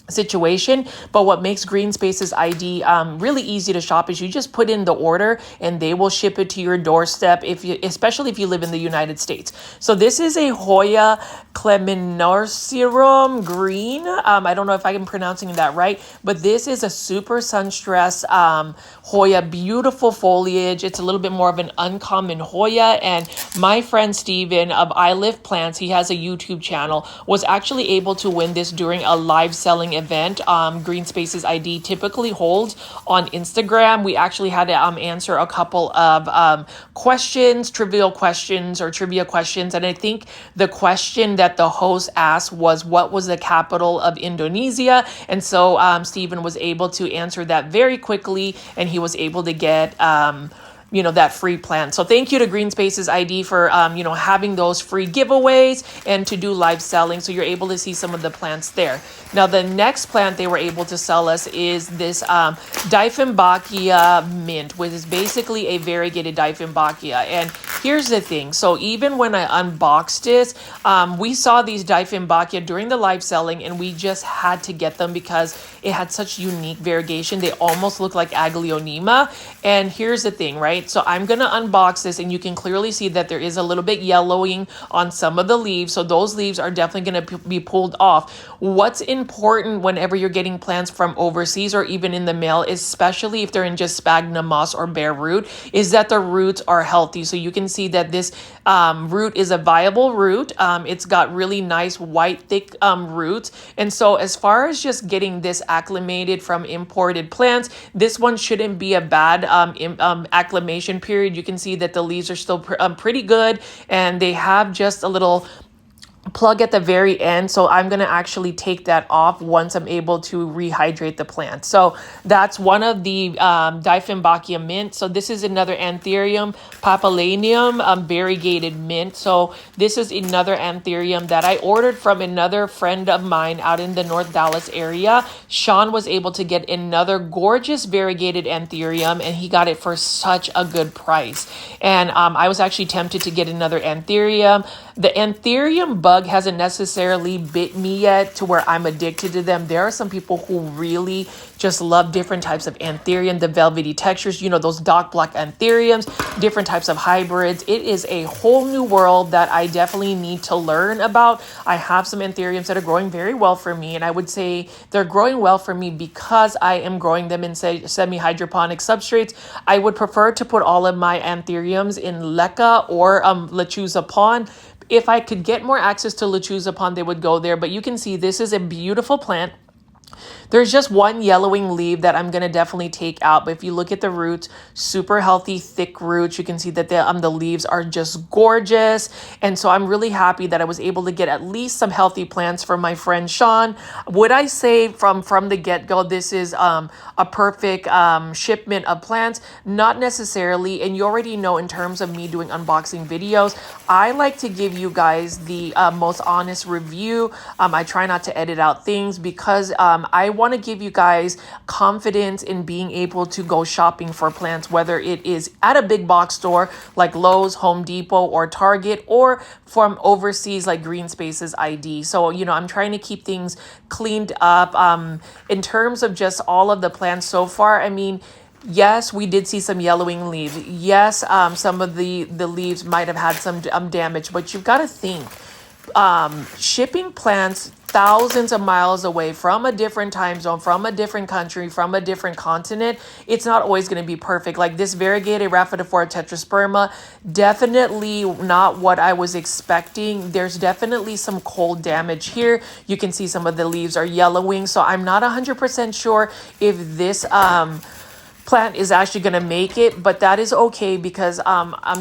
situation, but what makes GreenSpaces ID really easy to shop is you just put in the order and they will ship it to your doorstep, especially if you live in the United States. So this is a Hoya Clemenorcerum green. I don't know if I'm pronouncing that right, but this is a super sun-stressed Hoya, beautiful foliage. It's a little bit more of an uncommon Hoya, and my friend Steven of I Live Plants, he has a YouTube channel, was actually able to win this during a live selling event GreenSpaces ID typically holds on Instagram. We actually had to answer a couple of questions, trivia questions, and I think the question that the host asked was, what was the capital of Indonesia? And so Stephen was able to answer that very quickly, and he was able to get that free plant. So thank you to GreenSpaces ID for, having those free giveaways and to do live selling. So you're able to see some of the plants there. Now, the next plant they were able to sell us is this Dieffenbachia mint, which is basically a variegated Dieffenbachia. And here's the thing. So even when I unboxed this, we saw these Dieffenbachia during the live selling, and we just had to get them because it had such unique variegation. They almost look like Aglaonema. And here's the thing, right? So I'm going to unbox this, and you can clearly see that there is a little bit yellowing on some of the leaves. So those leaves are definitely going to be pulled off. What's important whenever you're getting plants from overseas or even in the mail, especially if they're in just sphagnum moss or bare root, is that the roots are healthy. So you can see that this root is a viable root. It's got really nice white thick roots. And so as far as just getting this acclimated from imported plants, this one shouldn't be a bad acclimation period. You can see that the leaves are still pretty good, and they have just a little plug at the very end. So I'm going to actually take that off once I'm able to rehydrate the plant. So that's one of the Dieffenbachia mint. So this is another Anthurium papillianum variegated mint. So this is another Anthurium that I ordered from another friend of mine out in the North Dallas area. Sean was able to get another gorgeous variegated Anthurium, and he got it for such a good price. And I was actually tempted to get another Anthurium. The Anthurium bug hasn't necessarily bit me yet to where I'm addicted to them. There are some people who really just love different types of Anthurium, the velvety textures, those dark black Anthuriums, different types of hybrids. It is a whole new world that I definitely need to learn about. I have some Anthuriums that are growing very well for me, and I would say they're growing well for me because I am growing them in semi-hydroponic substrates. I would prefer to put all of my Anthuriums in leca or lechuza pond. If I could get more access to lechuza pond, they would go there. But you can see this is a beautiful plant. There's just one yellowing leaf that I'm going to definitely take out. But if you look at the roots, super healthy, thick roots. You can see that the leaves are just gorgeous. And so I'm really happy that I was able to get at least some healthy plants for my friend Sean. Would I say from the get-go, this is a perfect shipment of plants? Not necessarily. And you already know, in terms of me doing unboxing videos, I like to give you guys the most honest review. I try not to edit out things because I want to give you guys confidence in being able to go shopping for plants, whether it is at a big box store like Lowe's, Home Depot, or Target, or from overseas like GreenSpaces ID. So, I'm trying to keep things cleaned up. In terms of just all of the plants so far, I mean, yes, we did see some yellowing leaves. Yes, some of the leaves might have had some damage, but you've got to think, shipping plants thousands of miles away from a different time zone, from a different country, from a different continent, it's not always going to be perfect. Like this variegated Rhaphidophora tetrasperma, definitely not what I was expecting. There's definitely some cold damage here. You can see some of the leaves are yellowing, so I'm not 100% sure if this plant is actually going to make it, but that is okay because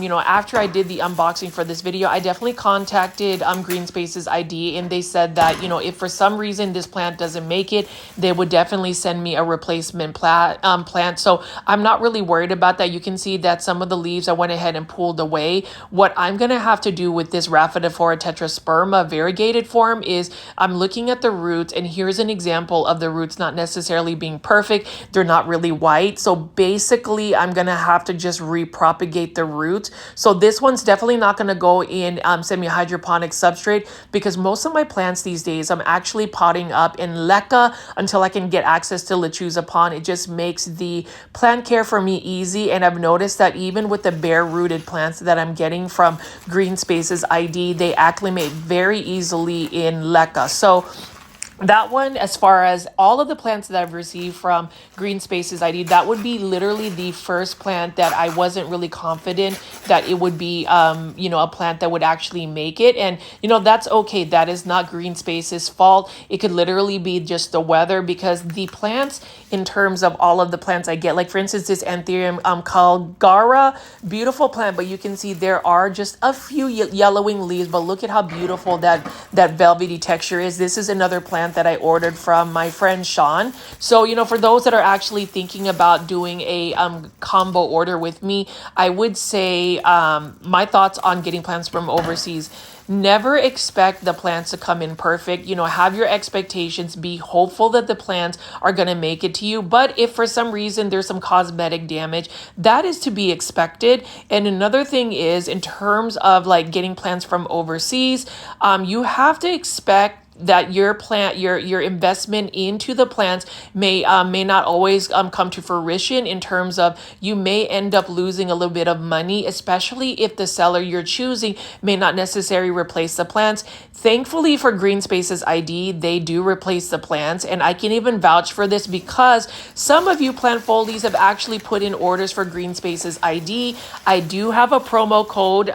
you know, after I did the unboxing for this video, I definitely contacted GreenspacesID, and they said that, you know, if for some reason this plant doesn't make it, they would definitely send me a replacement plant. So I'm not really worried about that. You can see that some of the leaves I went ahead and pulled away. What I'm going to have to do with this Rhaphidophora tetrasperma variegated form is I'm looking at the roots, and here's an example of the roots not necessarily being perfect. They're not really white. So basically I'm going to have to just repropagate the roots. So this one's definitely not going to go in semi-hydroponic substrate, because most of my plants these days I'm actually potting up in leca until I can get access to lechuza pond. It just makes the plant care for me easy, and I've noticed that even with the bare rooted plants that I'm getting from GreenspacesID, they acclimate very easily in leca. So that one, as far as all of the plants that I've received from GreenspacesID, that would be literally the first plant that I wasn't really confident that it would be, you know, a plant that would actually make it. And, you know, that's okay. That is not GreenSpace's fault. It could literally be just the weather, because the plants, in terms of all of the plants I get, like for instance, this Anthurium Calgara, beautiful plant, but you can see there are just a few yellowing leaves, but look at how beautiful that velvety texture is. This is another plant that I ordered from my friend Sean. So, you know, for those that are actually thinking about doing a combo order with me, I would say my thoughts on getting plants from overseas: never expect the plants to come in perfect. You know, have your expectations, be hopeful that the plants are going to make it to you. But if for some reason there's some cosmetic damage, that is to be expected. And another thing is, in terms of like getting plants from overseas, you have to expect that your plant, your investment into the plants may not always come to fruition, in terms of you may end up losing a little bit of money, especially if the seller you're choosing may not necessarily replace the plants. Thankfully for GreenspacesID, they do replace the plants, and I can even vouch for this because some of you plant folies have actually put in orders for GreenspacesID. I do have a promo code.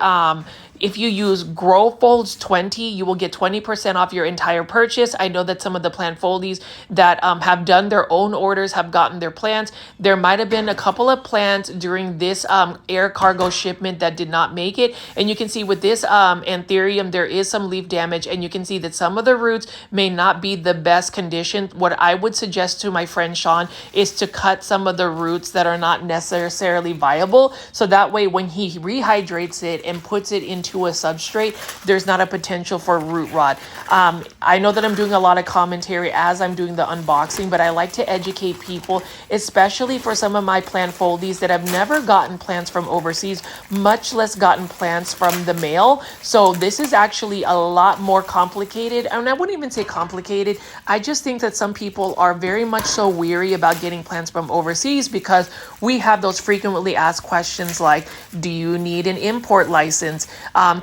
If you use GrowFolds20, you will get 20% off your entire purchase. I know that some of the plant folies that have done their own orders have gotten their plants. There might have been a couple of plants during this air cargo shipment that did not make it. And you can see with this Anthurium, there is some leaf damage, and you can see that some of the roots may not be the best condition. What I would suggest to my friend Sean is to cut some of the roots that are not necessarily viable. So that way, when he rehydrates it and puts it into a substrate, there's not a potential for root rot. I know that I'm doing a lot of commentary as I'm doing the unboxing, but I like to educate people, especially for some of my plant folies that have never gotten plants from overseas, much less gotten plants from the mail. So this is actually a lot more complicated. And I wouldn't even say complicated. I just think that some people are very much so weary about getting plants from overseas, because we have those frequently asked questions like, do you need an import license?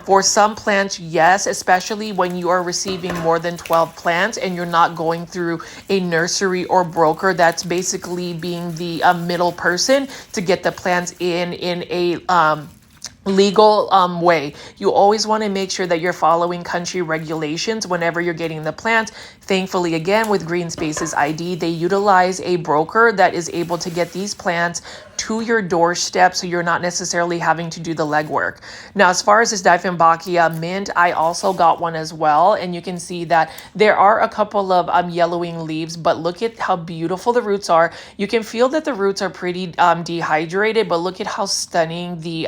For some plants, yes, especially when you are receiving more than 12 plants and you're not going through a nursery or broker that's basically being the middle person to get the plants in a legal way. You always want to make sure that you're following country regulations whenever you're getting the plants. Thankfully, again, with GreenspacesID, they utilize a broker that is able to get these plants to your doorstep, so you're not necessarily having to do the legwork. Now, as far as this Dieffenbachia mint, I also got one as well, and you can see that there are a couple of yellowing leaves, but look at how beautiful the roots are. You can feel that the roots are pretty dehydrated, but look at how stunning the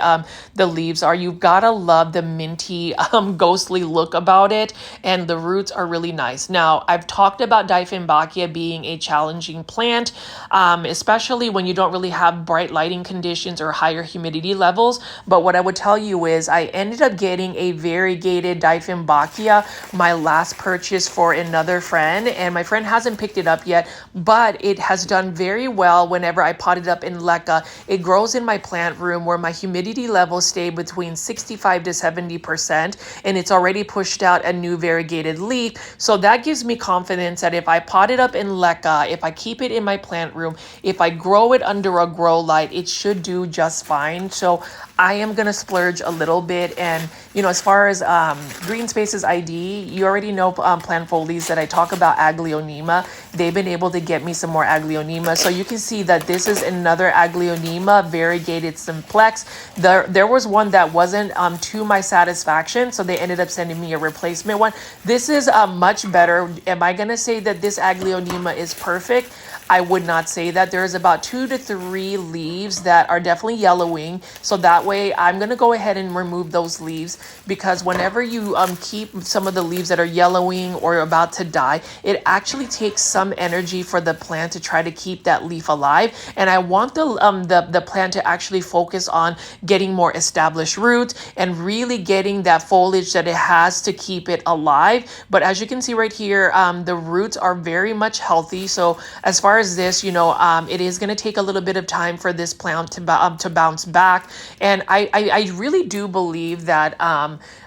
leaves are. You've got to love the minty, ghostly look about it, and the roots are really nice. Now, I've talked about Dieffenbachia being a challenging plant, especially when you don't really have bright lighting conditions or higher humidity levels. But what I would tell you is I ended up getting a variegated Dieffenbachia, my last purchase for another friend, and my friend hasn't picked it up yet, but it has done very well whenever I pot it up in leca. It grows in my plant room where my humidity levels stay between 65 to 70%, and it's already pushed out a new variegated leaf. So that gives me confidence that if I pot it up in leca, if I keep it in my plant room, if I grow it under a grow light, it should do just fine. So I am going to splurge a little bit. And, you know, as far as GreenspacesID, you already know plant folies that I talk about Aglaonema. They've been able to get me some more Aglaonema. So you can see that this is another Aglaonema, variegated simplex. There was one that wasn't to my satisfaction, so they ended up sending me a replacement one. This is much better. Am I going to say that this Aglaonema is perfect? I would not say that. There's about 2 to 3 leaves that are definitely yellowing. So that way I'm going to go ahead and remove those leaves, because whenever you keep some of the leaves that are yellowing or about to die, it actually takes some energy for the plant to try to keep that leaf alive. And I want the plant to actually focus on getting more established roots and really getting that foliage that it has to keep it alive. But as you can see right here, the roots are very much healthy. So as far as this, you know, it is going to take a little bit of time for this plant to bounce back. And I really do believe that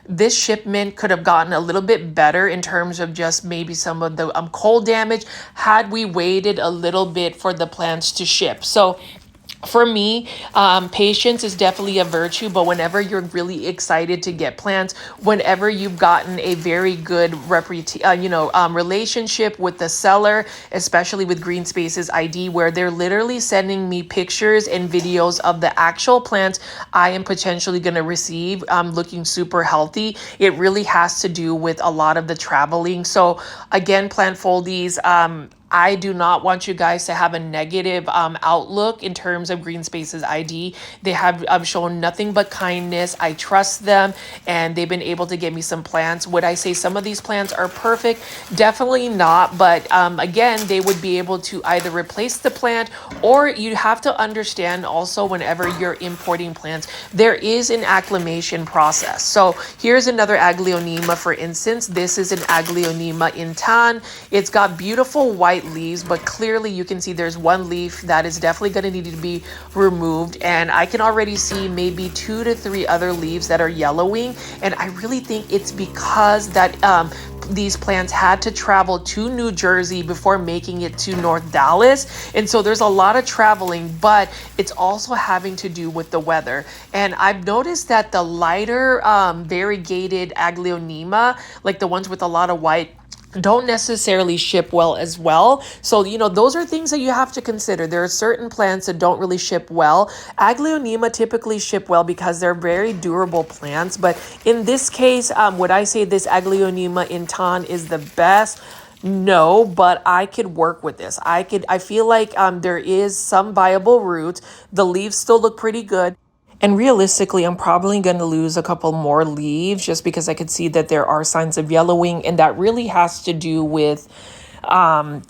this shipment could have gotten a little bit better in terms of just maybe some of the cold damage had we waited a little bit for the plants to ship. So for me, patience is definitely a virtue, but whenever you're really excited to get plants, whenever you've gotten a very good relationship with the seller, especially with GreenspacesID, where they're literally sending me pictures and videos of the actual plants I am potentially going to receive, looking super healthy, it really has to do with a lot of the traveling. So again, plant foldies, I do not want you guys to have a negative outlook in terms of GreenspacesID. They have shown nothing but kindness. I trust them, and they've been able to get me some plants. Would I say some of these plants are perfect? Definitely not. But again, they would be able to either replace the plant, or you have to understand also whenever you're importing plants, there is an acclimation process. So here's another Aglaonema, for instance. This is an Aglaonema in tan. It's got beautiful white leaves, but clearly you can see there's one leaf that is definitely going to need to be removed, and I can already see maybe 2 to 3 other leaves that are yellowing. And I really think it's because that these plants had to travel to New Jersey before making it to North Dallas, and so there's a lot of traveling, but it's also having to do with the weather. And I've noticed that the lighter variegated Aglaonema, like the ones with a lot of white, don't necessarily ship well as well. So, you know, those are things that you have to consider. There are certain plants that don't really ship well. Aglaonema typically ship well because they're very durable plants. But in this case, would I say this Aglaonema in tan is the best? No, but I could work with this. I feel like there is some viable roots. The leaves still look pretty good. And realistically, I'm probably going to lose a couple more leaves just because I could see that there are signs of yellowing. And that really has to do with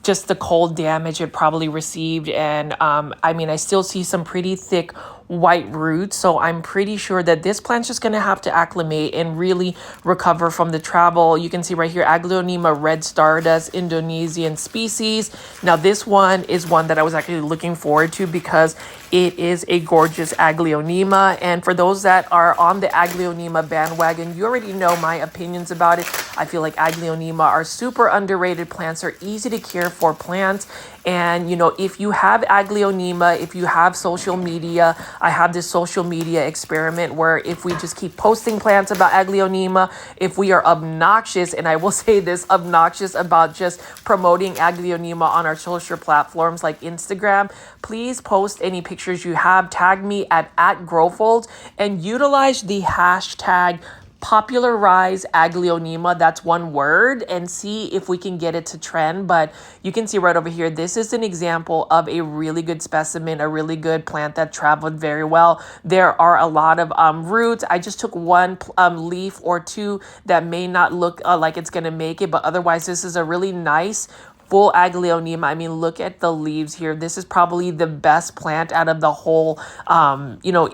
just the cold damage it probably received. And I mean, I still see some pretty thick white roots, so I'm pretty sure that this plant's just going to have to acclimate and really recover from the travel. You can see right here, Aglaonema red stardust, Indonesian species. Now this one is one that I was actually looking forward to because it is a gorgeous Aglaonema. And for those that are on the Aglaonema bandwagon, you already know my opinions about it. I feel like Aglaonema are super underrated plants. They're easy to care for plants. And, you know, if you have Aglaonema, if you have social media, I have this social media experiment where if we just keep posting plants about Aglaonema, if we are obnoxious, and I will say this, obnoxious about just promoting Aglaonema on our social platforms like Instagram, please post any pictures you have, tag me at @growfolds, and utilize the hashtag popularize Aglaonema, that's one word, and see if we can get it to trend. But you can see right over here, this is an example of a really good specimen, a really good plant that traveled very well. There are a lot of roots. I just took one leaf or two that may not look like it's going to make it, but otherwise this is a really nice full Aglaonema. I mean, look at the leaves here. This is probably the best plant out of the whole,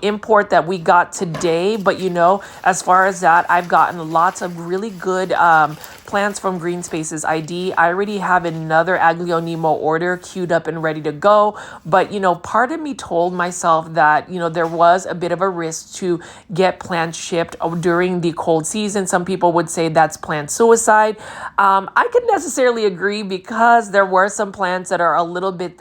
import that we got today. But, as far as that, I've gotten lots of really good plants from GreenspacesID. I already have another Aglaonema order queued up and ready to go. But, part of me told myself that, there was a bit of a risk to get plants shipped during the cold season. Some people would say that's plant suicide. I could necessarily agree because there were some plants that are a little bit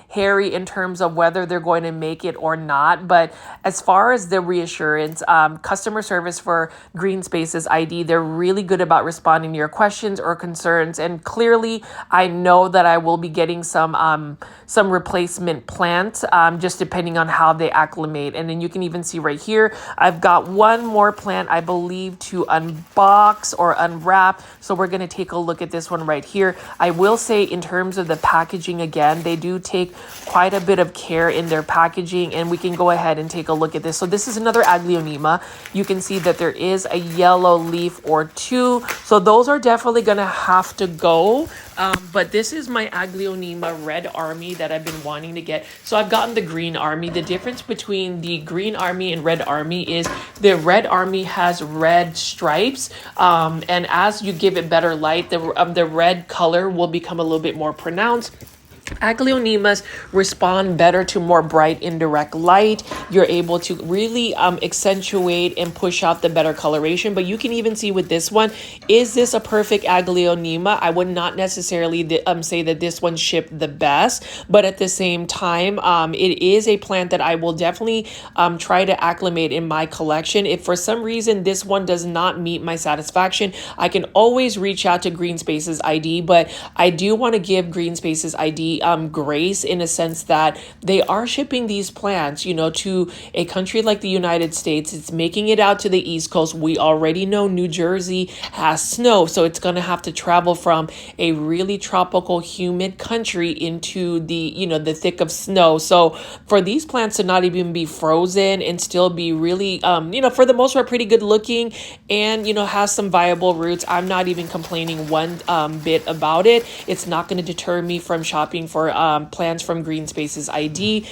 hairy in terms of whether they're going to make it or not. But as far as the reassurance, customer service for GreenspacesID, they're really good about responding to your questions or concerns. And clearly, I know that I will be getting some replacement plants, just depending on how they acclimate. And then you can even see right here, I've got one more plant, I believe, to unbox or unwrap. So we're going to take a look at this one right here. I will say in terms of the packaging, again, they do take quite a bit of care in their packaging, and we can go ahead and take a look at this. So this is another Aglaonema. You can see that there is a yellow leaf or two. So those are definitely going to have to go. But this is my Aglaonema Red Army that I've been wanting to get. So I've gotten the Green Army. The difference between the Green Army and Red Army is the Red Army has red stripes. And as you give it better light, the red color will become a little bit more pronounced. Aglaonemas respond better to more bright indirect light. You're able to really accentuate and push out the better coloration. But you can even see with this one, is this a perfect Aglaonema? I would not necessarily say that this one shipped the best, but at the same time, it is a plant that I will definitely try to acclimate in my collection. If for some reason this one does not meet my satisfaction, I can always reach out to GreenspacesID, but I do want to give GreenspacesID grace in a sense that they are shipping these plants, to a country like the United States. It's making it out to the East Coast. We already know New Jersey has snow, so it's going to have to travel from a really tropical, humid country into the thick of snow. So for these plants to not even be frozen and still be really, for the most part, pretty good looking and, has some viable roots, I'm not even complaining one bit about it. It's not going to deter me from shopping for plants from GreenspacesID.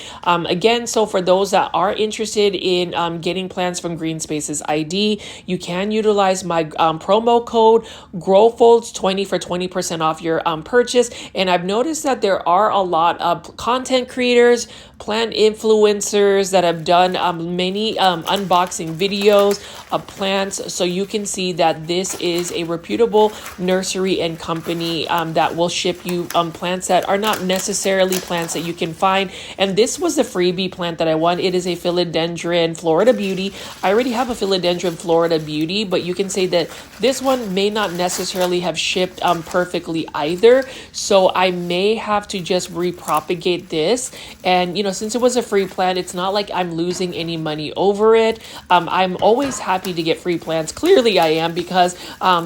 Again, so for those that are interested in getting plants from GreenspacesID, you can utilize my promo code GROWFOLDS20 for 20% off your purchase. And I've noticed that there are a lot of content creators, plant influencers that have done many unboxing videos of plants. So you can see that this is a reputable nursery and company that will ship you plants that are not necessarily plants that you can find. And this was the freebie plant that I won. It is a Philodendron Florida Beauty. I already have a Philodendron Florida Beauty, but you can say that this one may not necessarily have shipped perfectly either. So I may have to just repropagate this. And, since it was a free plant, it's not like I'm losing any money over it. I'm always happy to get free plants. Clearly I am, because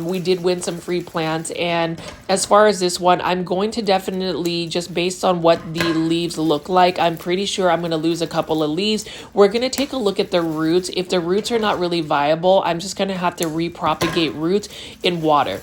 we did win some free plants. And as far as this one, I'm going to definitely, just based on what the leaves look like, I'm pretty sure I'm going to lose a couple of leaves. We're going to take a look at the roots. If the roots are not really viable, I'm just going to have to repropagate roots in water.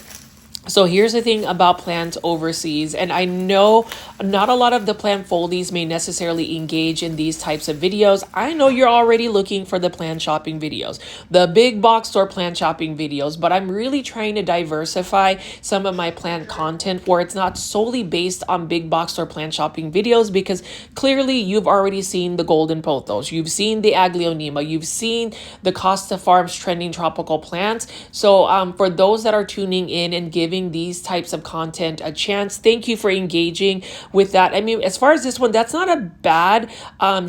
So here's the thing about plants overseas, and I know not a lot of the plant foldies may necessarily engage in these types of videos. I know you're already looking for the plant shopping videos, the big box store plant shopping videos, but I'm really trying to diversify some of my plant content where it's not solely based on big box store plant shopping videos, because clearly you've already seen the golden pothos, you've seen the Aglaonema, you've seen the Costa Farms trending tropical plants. So for those that are tuning in and giving these types of content a chance, thank you for engaging with that. I mean, as far as this one, that's not a bad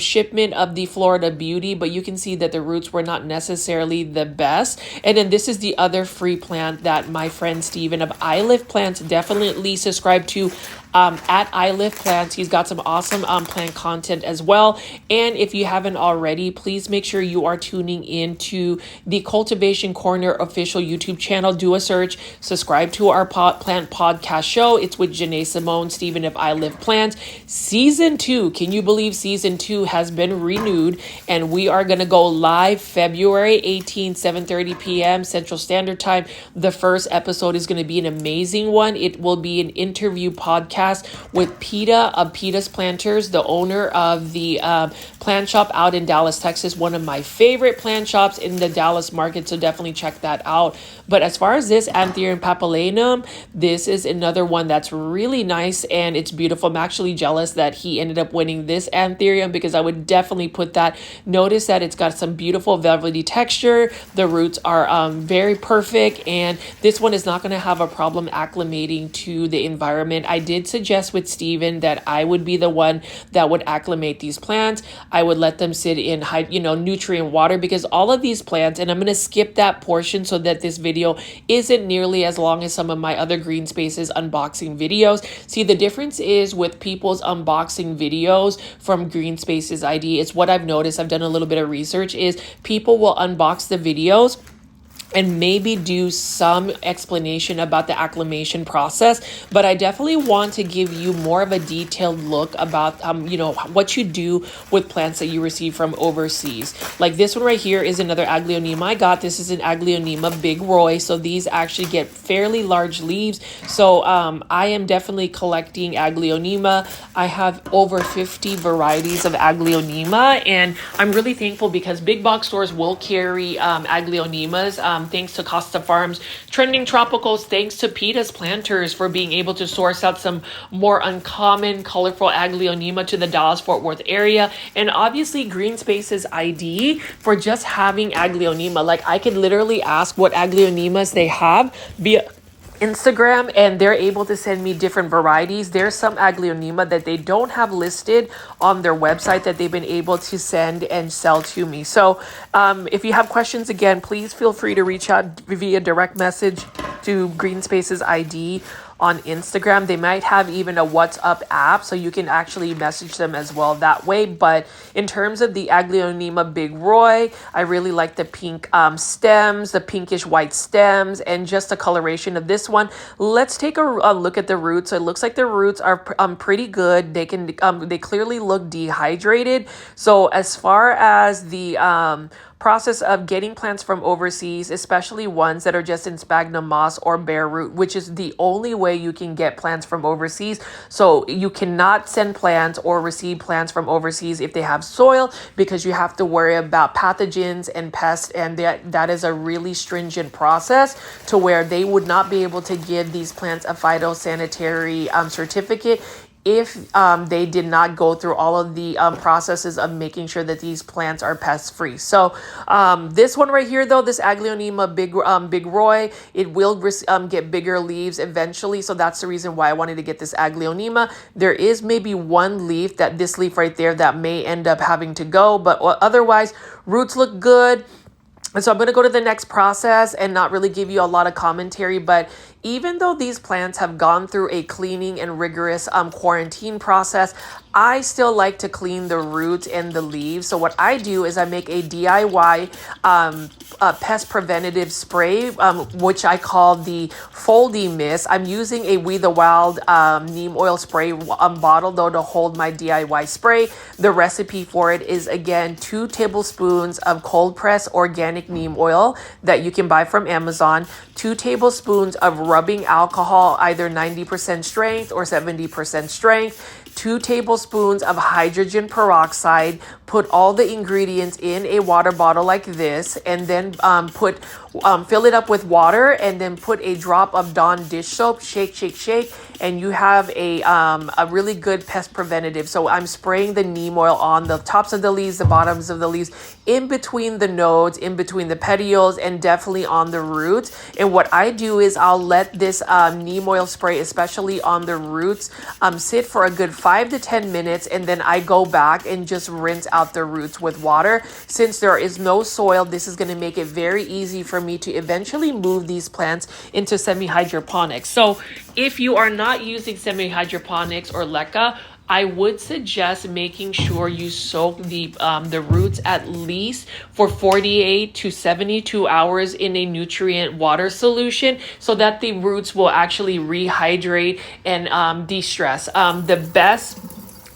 shipment of the Florida Beauty, but you can see that the roots were not necessarily the best. And then this is the other free plant that my friend Steven of I Live Plants definitely subscribe to. At I Live Plants, he's got some awesome plant content as well. And if you haven't already, please make sure you are tuning into the Cultivation Corner official YouTube channel. Do a search, subscribe to our plant podcast show. It's with Janae Simone, Stephen of I Live Plants. Season 2, can you believe Season 2 has been renewed? And we are going to go live February 18th, 7:30 p.m. Central Standard Time. The first episode is going to be an amazing one. It will be an interview podcast podcast with PETA of PETA's Planters, the owner of the plant shop out in Dallas, Texas, one of my favorite plant shops in the Dallas market, so definitely check that out. But as far as this Anthurium papillanum, this is another one that's really nice and it's beautiful. I'm actually jealous that he ended up winning this Anthurium because I would definitely put that. Notice that it's got some beautiful velvety texture. The roots are very perfect, and this one is not going to have a problem acclimating to the environment. I did suggest with Steven that I would be the one that would acclimate these plants. I would let them sit in high, nutrient water, because all of these plants, and I'm going to skip that portion so that this video isn't nearly as long as some of my other Green Spaces unboxing videos. See, the difference is with people's unboxing videos from GreenspacesID, it's what I've noticed. I've done a little bit of research, is people will unbox the videos and maybe do some explanation about the acclimation process, but I definitely want to give you more of a detailed look about what you do with plants that you receive from overseas. Like this one right here is another Aglaonema I got. This is an Aglaonema Big Roy, so these actually get fairly large leaves. So I am definitely collecting Aglaonema. I have over 50 varieties of Aglaonema, and I'm really thankful because big box stores will carry Aglaonemas. Thanks to Costa Farms, Trending Tropicals, thanks to PETA's Planters for being able to source out some more uncommon, colorful Aglaonema to the Dallas-Fort Worth area, and obviously GreenspacesID for just having Aglaonema. Like, I could literally ask what Aglaonemas they have via Instagram, and they're able to send me different varieties. There's some Aglaonema that they don't have listed on their website that they've been able to send and sell to me. So if you have questions, again, please feel free to reach out via direct message to GreenspacesID on Instagram. They might have even a WhatsApp app, so you can actually message them as well that way. But in terms of the Aglaonema Big Roy, I really like the pink stems, the pinkish white stems, and just the coloration of this one. Let's take a look at the roots. So it looks like the roots are pretty good. They clearly look dehydrated. So as far as the process of getting plants from overseas, especially ones that are just in sphagnum moss or bare root, which is the only way you can get plants from overseas. So you cannot send plants or receive plants from overseas if they have soil, because you have to worry about pathogens and pests, and that is a really stringent process to where they would not be able to give these plants a phytosanitary certificate if they did not go through all of the processes of making sure that these plants are pest free. So this one right here, though, this Aglaonema Big Roy, it will get bigger leaves eventually. So that's the reason why I wanted to get this Aglaonema. There is maybe one leaf, this leaf right there, that may end up having to go, but otherwise roots look good. And so I'm going to go to the next process and not really give you a lot of commentary, but even though these plants have gone through a cleaning and rigorous quarantine process, I still like to clean the roots and the leaves. So what I do is I make a DIY pest preventative spray, which I call the Foldy Mist. I'm using a We the Wild neem oil spray bottle, though, to hold my DIY spray. The recipe for it is, again, 2 tablespoons of cold pressed organic neem oil that you can buy from Amazon, 2 tablespoons of rubbing alcohol, either 90% strength or 70% strength, 2 tablespoons of hydrogen peroxide. Put all the ingredients in a water bottle like this, and then fill it up with water, and then put a drop of Dawn dish soap. Shake, shake, shake, and you have a really good pest preventative. So I'm spraying the neem oil on the tops of the leaves, the bottoms of the leaves, in between the nodes, in between the petioles, and definitely on the roots. And what I do is I'll let this neem oil spray, especially on the roots, sit for a good 5 to 10 minutes, and then I go back and just rinse out the roots with water. Since there is no soil, this is going to make it very easy for me to eventually move these plants into semi-hydroponics. So if you are not using semi-hydroponics or LECA, I would suggest making sure you soak the roots at least for 48 to 72 hours in a nutrient water solution, so that the roots will actually rehydrate and de-stress. The best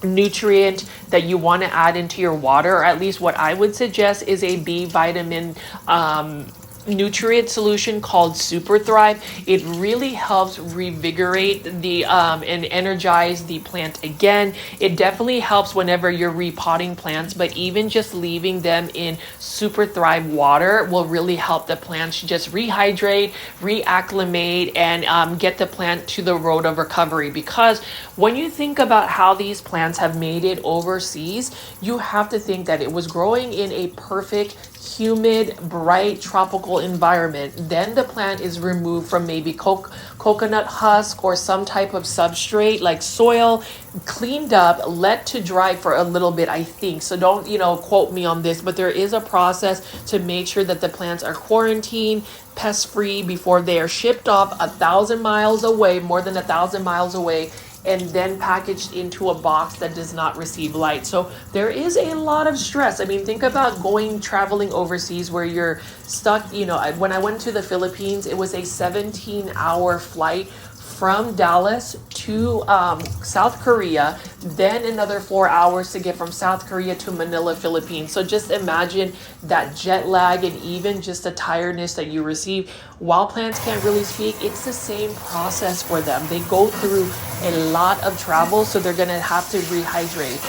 nutrient that you want to add into your water, or at least what I would suggest, is a B vitamin nutrient solution called Super Thrive. It really helps revigorate the and energize the plant again. It definitely helps whenever you're repotting plants, but even just leaving them in Super Thrive water will really help the plants just rehydrate, reacclimate, and get the plant to the road of recovery. Because when you think about how these plants have made it overseas, you have to think that it was growing in a perfect humid, bright, tropical environment. Then the plant is removed from maybe coconut husk or some type of substrate like soil, cleaned up, let to dry for a little bit, I think. So don't, quote me on this, but there is a process to make sure that the plants are quarantined, pest free before they are shipped off 1,000 miles away, more than 1,000 miles away, and then packaged into a box that does not receive light. So there is a lot of stress. I mean, think about traveling overseas where you're stuck. When I went to the Philippines, it was a 17-hour flight from Dallas to South Korea, then another 4 hours to get from South Korea to Manila, Philippines. So just imagine that jet lag and even just the tiredness that you receive. While plants can't really speak, it's the same process for them. They go through a lot of travel, so they're gonna have to rehydrate.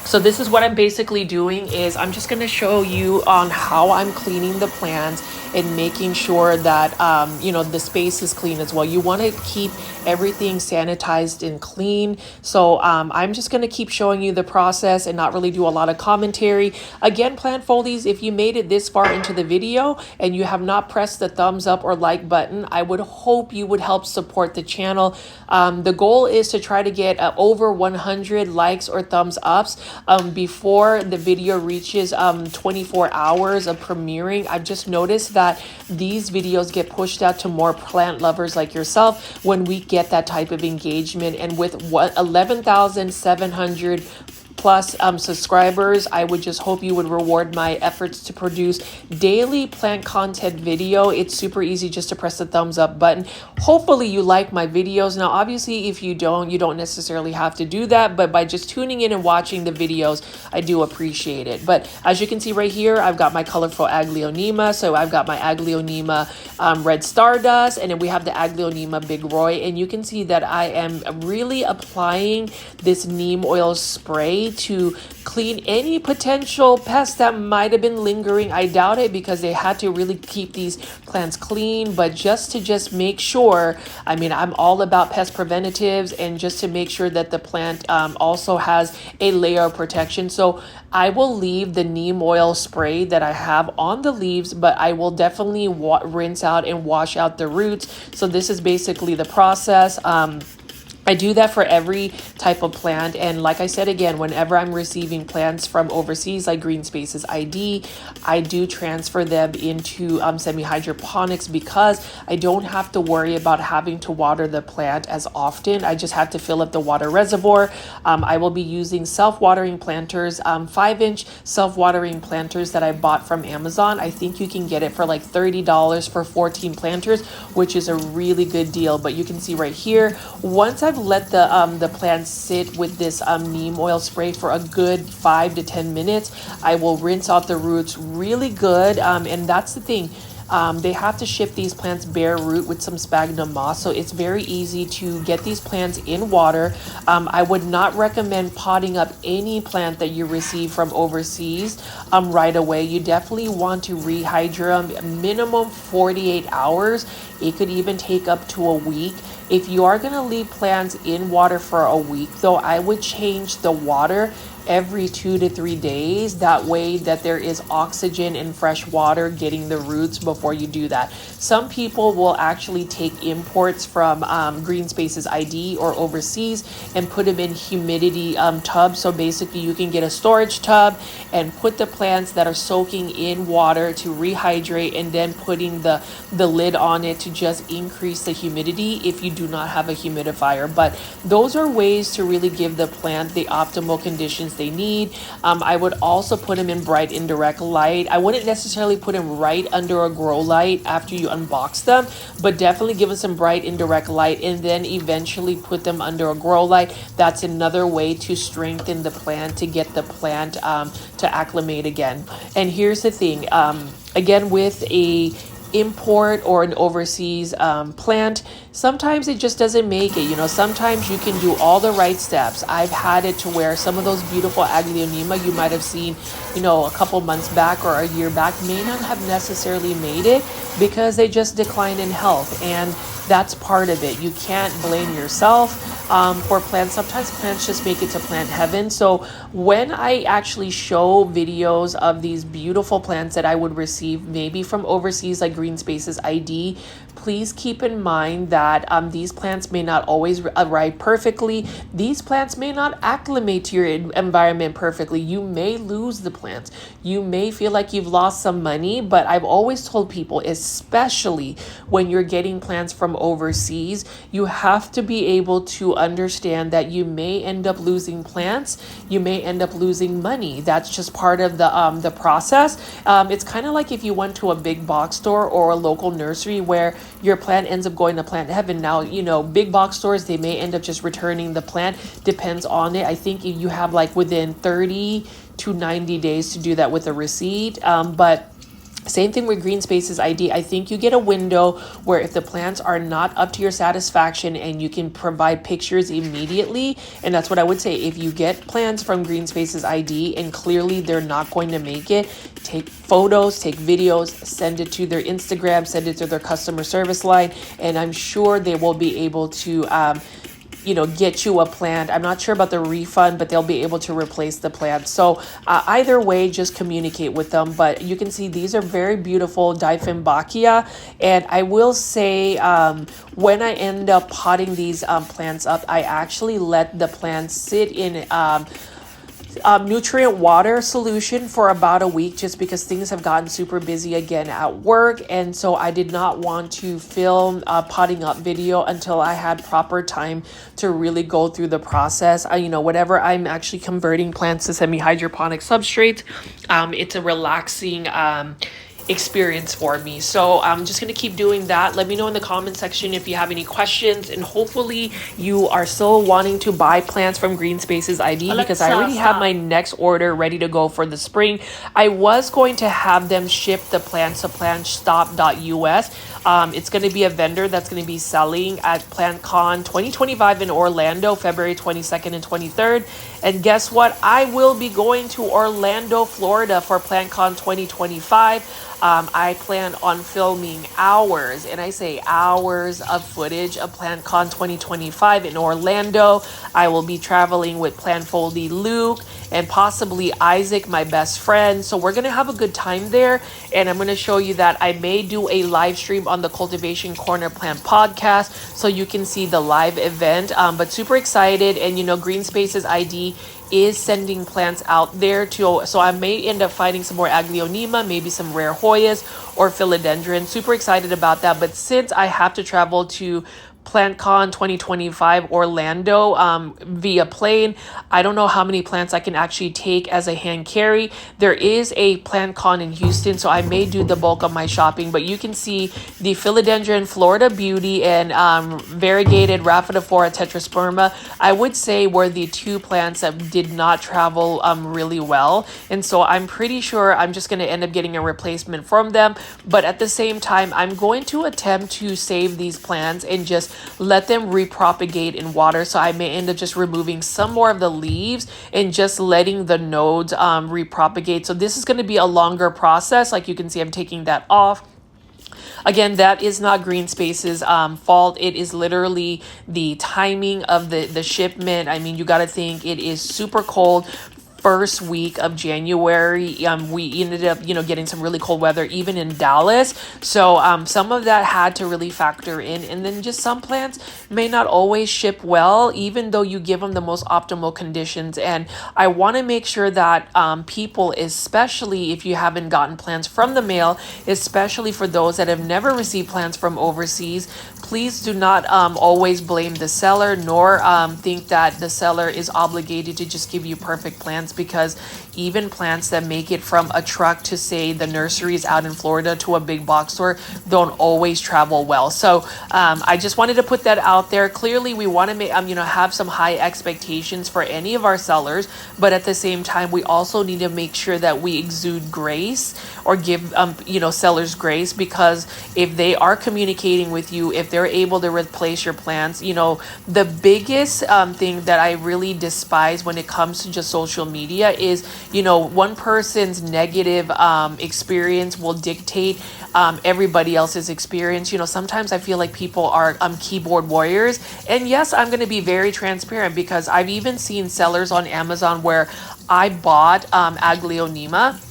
So this is what I'm basically doing is I'm just going to show you on how I'm cleaning the plants and making sure that, the space is clean as well. You want to keep everything sanitized and clean. So I'm just going to keep showing you the process and not really do a lot of commentary. Again, plant foldies, if you made it this far into the video and you have not pressed the thumbs up or like button, I would hope you would help support the channel. The goal is to try to get over 100 likes or thumbs ups before the video reaches 24 hours of premiering. I've just noticed that these videos get pushed out to more plant lovers like yourself when we get that type of engagement. And with 11,700 plus subscribers, I would just hope you would reward my efforts to produce daily plant content video. It's super easy just to press the thumbs up button. Hopefully you like my videos. Now, obviously, if you don't necessarily have to do that, but by just tuning in and watching the videos, I do appreciate it. But as you can see right here, I've got my colorful Aglaonema. So I've got my Aglaonema Red Stardust, and then we have the Aglaonema Big Roy. And you can see that I am really applying this neem oil spray to clean any potential pests that might have been lingering. I doubt it, because they had to really keep these plants clean, but just to make sure, I'm all about pest preventatives, and just to make sure that the plant also has a layer of protection. So I will leave the neem oil spray that I have on the leaves, but I will definitely rinse out and wash out the roots. So this is basically the process. I do that for every type of plant. And like I said, again, whenever I'm receiving plants from overseas, like GreenspacesID, I do transfer them into semi-hydroponics, because I don't have to worry about having to water the plant as often. I just have to fill up the water reservoir. I will be using self-watering planters, 5-inch self-watering planters that I bought from Amazon. I think you can get it for like $30 for 14 planters, which is a really good deal. But you can see right here, once I've let the plants sit with this neem oil spray for a good 5 to 10 minutes, I will rinse out the roots really good. And that's the thing. They have to ship these plants bare root with some sphagnum moss, so it's very easy to get these plants in water. I would not recommend potting up any plant that you receive from overseas right away. You definitely want to rehydrate them minimum 48 hours. It could even take up to a week. If you are going to leave plants in water for a week, though, I would change the water every 2 to 3 days. That way that there is oxygen and fresh water getting the roots before you do that. Some people will actually take imports from GreenspacesID or overseas and put them in humidity tubs. So basically you can get a storage tub and put the plants that are soaking in water to rehydrate, and then putting the lid on it to just increase the humidity. If you do not have a humidifier. But those are ways to really give the plant the optimal conditions they need. I would also put them in bright indirect light. I wouldn't necessarily put them right under a grow light after you unbox them, but definitely give them some bright indirect light and then eventually put them under a grow light. That's another way to strengthen the plant, to get the plant to acclimate again. And here's the thing, again, with a import or an overseas plant, sometimes it just doesn't make it. Sometimes you can do all the right steps. I've had it to where some of those beautiful Aglaonema you might have seen, a couple months back or a year back may not have necessarily made it because they just decline in health. And that's part of it. You can't blame yourself for plants. Sometimes plants just make it to plant heaven. So when I actually show videos of these beautiful plants that I would receive maybe from overseas, like GreenspacesID, please keep in mind that these plants may not always arrive perfectly. These plants may not acclimate to your environment perfectly. You may lose the plants. You may feel like you've lost some money, but I've always told people, especially when you're getting plants from overseas, you have to be able to understand that you may end up losing plants. You may end up losing money. That's just part of the process. It's kind of like if you went to a big box store or a local nursery where your plant ends up going to plant heaven. Now, big box stores, they may end up just returning the plant. Depends on it. I think if you have like within 30 to 90 days to do that with a receipt. But same thing with GreenspacesID. I think you get a window where if the plants are not up to your satisfaction and you can provide pictures immediately, and that's what I would say. If you get plants from GreenspacesID and clearly they're not going to make it, take photos, take videos, send it to their Instagram, send it to their customer service line, and I'm sure they will be able to get you a plant. I'm not sure about the refund, but they'll be able to replace the plant. So either way, just communicate with them. But you can see these are very beautiful Dieffenbachia. And I will say, when I end up potting these plants up, I actually let the plants sit in nutrient water solution for about a week, just because things have gotten super busy again at work. And so I did not want to film a potting up video until I had proper time to really go through the process. Whatever I'm actually converting plants to semi-hydroponic substrates, it's a relaxing experience for me. So I'm just going to keep doing that. Let me know in the comment section if you have any questions, and hopefully you are still wanting to buy plants from GreenspacesID, because I already have my next order ready to go for the spring. I was going to have them ship the plants to plantstop.us. It's going to be a vendor that's going to be selling at PlantCon 2025 in Orlando, February 22nd and 23rd. And guess what? I will be going to Orlando, Florida for PlantCon 2025. I plan on filming hours, and I say hours of footage of PlantCon 2025 in Orlando. I will be traveling with Plantfoldy Luke and possibly Isaac, my best friend. So we're going to have a good time there. And I'm going to show you that I may do a live stream on the Cultivation Corner Plant podcast so you can see the live event. But super excited. And, GreenspacesID is sending plants out there too. So I may end up finding some more Aglaonema, maybe some rare Hoyas or philodendron. Super excited about that. But since I have to travel to PlantCon 2025 Orlando via plane, I don't know how many plants I can actually take as a hand carry. There is a PlantCon in Houston, so I may do the bulk of my shopping. But you can see the philodendron Florida Beauty and variegated Rhaphidophora tetrasperma, I would say, were the two plants that did not travel really well. And so I'm pretty sure I'm just going to end up getting a replacement from them. But at the same time, I'm going to attempt to save these plants and just let them repropagate in water. So I may end up just removing some more of the leaves and just letting the nodes repropagate. So this is going to be a longer process. Like you can see, I'm taking that off. Again, that is not GreenSpace's fault. It is literally the timing of the shipment. I mean, you got to think it is super cold. first week of January. We ended up, getting some really cold weather, even in Dallas. So some of that had to really factor in. And then just some plants may not always ship well, even though you give them the most optimal conditions. And I want to make sure that people, especially if you haven't gotten plants from the mail, especially for those that have never received plants from overseas, please do not always blame the seller, nor think that the seller is obligated to just give you perfect plants, because even plants that make it from a truck to, say, the nurseries out in Florida to a big box store don't always travel well. So I just wanted to put that out there. Clearly, we want to make have some high expectations for any of our sellers, but at the same time, we also need to make sure that we exude grace, or give sellers grace, because if they are communicating with you, if they're able to replace your plants, the biggest thing that I really despise when it comes to just social media is, one person's negative experience will dictate everybody else's experience. Sometimes I feel like people are keyboard warriors. And yes, I'm going to be very transparent, because I've even seen sellers on Amazon where I bought Aglaonema,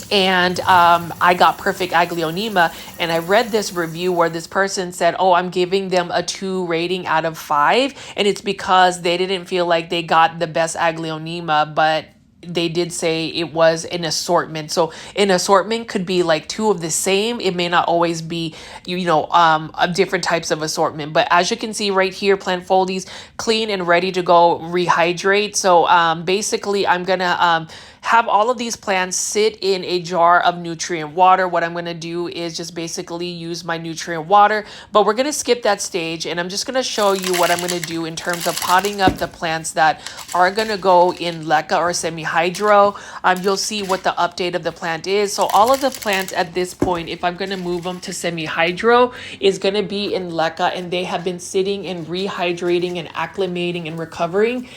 and I got perfect Aglaonema, and I read this review where this person said, oh, I'm giving them a 2 rating out of 5, and it's because they didn't feel like they got the best Aglaonema, but they did say it was an assortment. So an assortment could be like 2 of the same. It may not always be, different types of assortment. But as you can see right here, plant foldies, clean and ready to go rehydrate. So basically, I'm going to have all of these plants sit in a jar of nutrient water. What I'm going to do is just basically use my nutrient water, but we're going to skip that stage, and I'm just going to show you what I'm going to do in terms of potting up the plants that are going to go in leca or semi-hydro. You'll see what the update of the plant is. So all of the plants at this point, if I'm going to move them to semi-hydro, is going to be in leca, and they have been sitting and rehydrating and acclimating and recovering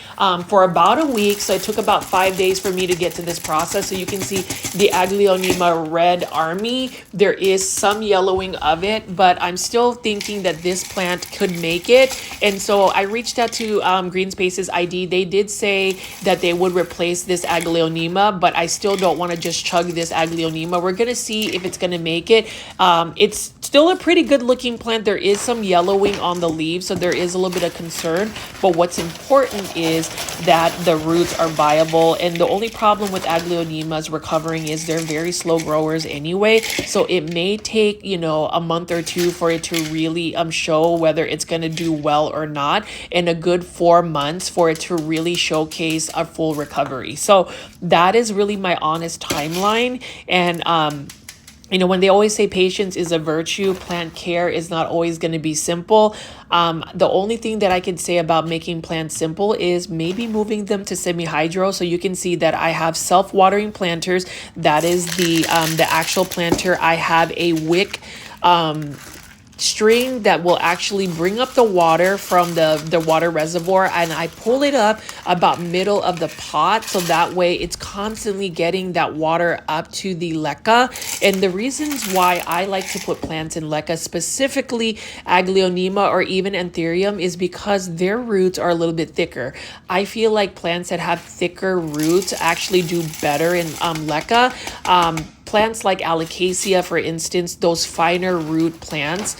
for about a week. So it took about 5 days for me to get to this process. So you can see the Aglaonema Red Army, there is some yellowing of it, but I'm still thinking that this plant could make it. And so I reached out to GreenspacesID. They did say that they would replace this Aglaonema, but I still don't want to just chug this Aglaonema. We're going to see if it's going to make it. It's still a pretty good looking plant. There is some yellowing on the leaves, so there is a little bit of concern, but what's important is that the roots are viable. And the only problem with Aglaonemas recovering is they're very slow growers anyway, so it may take a month or 2 for it to really show whether it's going to do well or not, and a good 4 months for it to really showcase a full recovery. So that is really my honest timeline. And when they always say patience is a virtue, plant care is not always going to be simple. The only thing that I can say about making plants simple is maybe moving them to semi-hydro. So you can see that I have self-watering planters. That is the actual planter. I have a wick string that will actually bring up the water from the water reservoir, and I pull it up about middle of the pot, so that way it's constantly getting that water up to the leca. And the reasons why I like to put plants in leca, specifically Aglaonema or even Anthurium, is because their roots are a little bit thicker. I feel like plants that have thicker roots actually do better in leca. Plants like Alocasia, for instance, those finer root plants,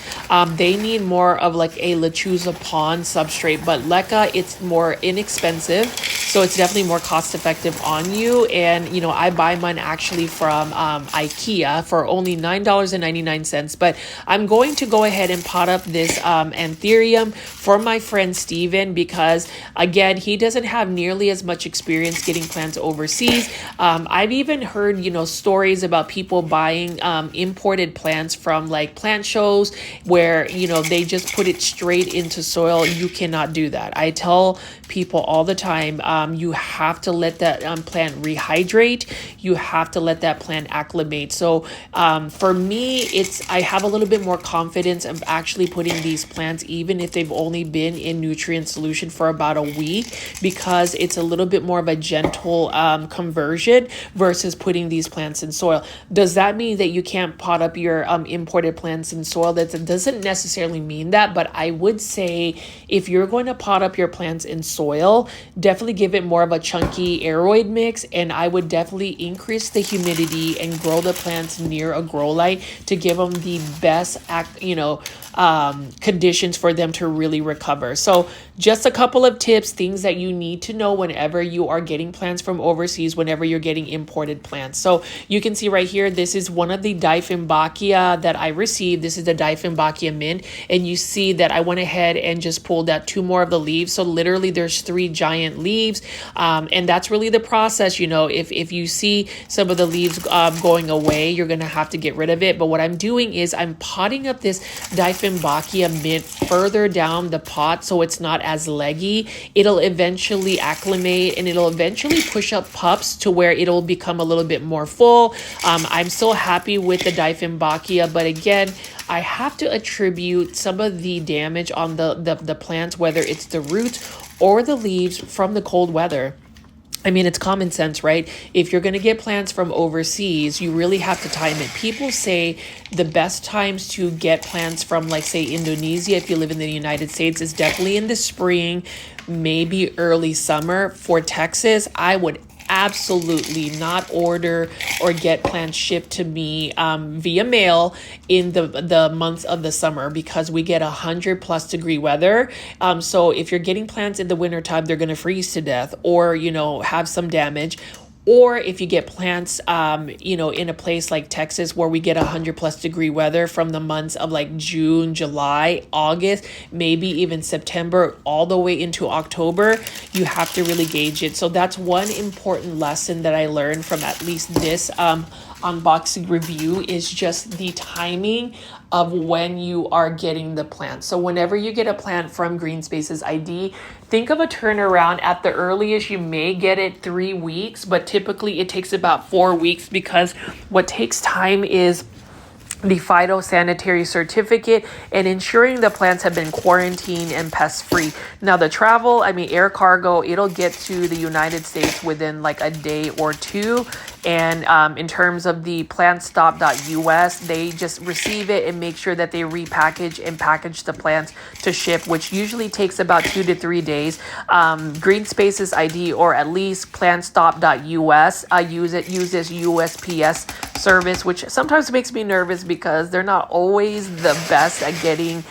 they need more of like a lechuza pond substrate, but leca, it's more inexpensive, so it's definitely more cost effective on you. And I buy mine actually from IKEA for only $9.99, but I'm going to go ahead and pot up this Anthurium for my friend Steven, because again, he doesn't have nearly as much experience getting plants overseas. I've even heard stories about people buying imported plants from like plant shows where they just put it straight into soil. You cannot do that. I tell people all the time, you have to let that plant rehydrate. You have to let that plant acclimate. So for me, I have a little bit more confidence of actually putting these plants, even if they've only been in nutrient solution for about a week, because it's a little bit more of a gentle conversion versus putting these plants in soil. Does that mean that you can't pot up your imported plants in soil? That doesn't necessarily mean that, but I would say if you're going to pot up your plants in soil, definitely give it more of a chunky aeroid mix, and I would definitely increase the humidity and grow the plants near a grow light to give them the best conditions for them to really recover. So just a couple of tips, things that you need to know whenever you are getting plants from overseas, whenever you're getting imported plants. So you can see right here, this is one of the Dieffenbachia that I received. This is the Dieffenbachia mint, and you see that I went ahead and just pulled out 2 more of the leaves. So literally there's 3 giant leaves, and that's really the process. You know, if you see some of the leaves going away, you're gonna have to get rid of it. But what I'm doing is I'm potting up this Dieffenbachia mint further down the pot so it's not as leggy. It'll eventually acclimate and it'll eventually push up pups to where it'll become a little bit more full. I'm still happy with the Dieffenbachia, but again, I have to attribute some of the damage on the plants, whether it's the roots or the leaves, from the cold weather. I mean, it's common sense, right? If you're going to get plants from overseas, you really have to time it. People say the best times to get plants from, like, say, Indonesia, if you live in the United States, is definitely in the spring, maybe early summer. For Texas, I would absolutely not order or get plants shipped to me via mail in the months of the summer, because we get 100+ degree weather. So if you're getting plants in the wintertime, they're going to freeze to death or, you know, have some damage. Or if you get plants, in a place like Texas where we get 100+ degree weather from the months of like June, July, August, maybe even September, all the way into October, you have to really gauge it. So that's one important lesson that I learned from at least this unboxing review, is just the timing of when you are getting the plant. So whenever you get a plant from GreenspacesID, think of a turnaround. At the earliest, you may get it 3 weeks, but typically it takes about 4 weeks, because what takes time is the phytosanitary certificate and ensuring the plants have been quarantined and pest free. Now the travel, air cargo, it'll get to the United States within like a day or 2. And in terms of the plantstop.us, they just receive it and make sure that they repackage and package the plants to ship, which usually takes about 2 to 3 days. GreenspacesID, or at least plantstop.us, uses USPS service, which sometimes makes me nervous because they're not always the best at getting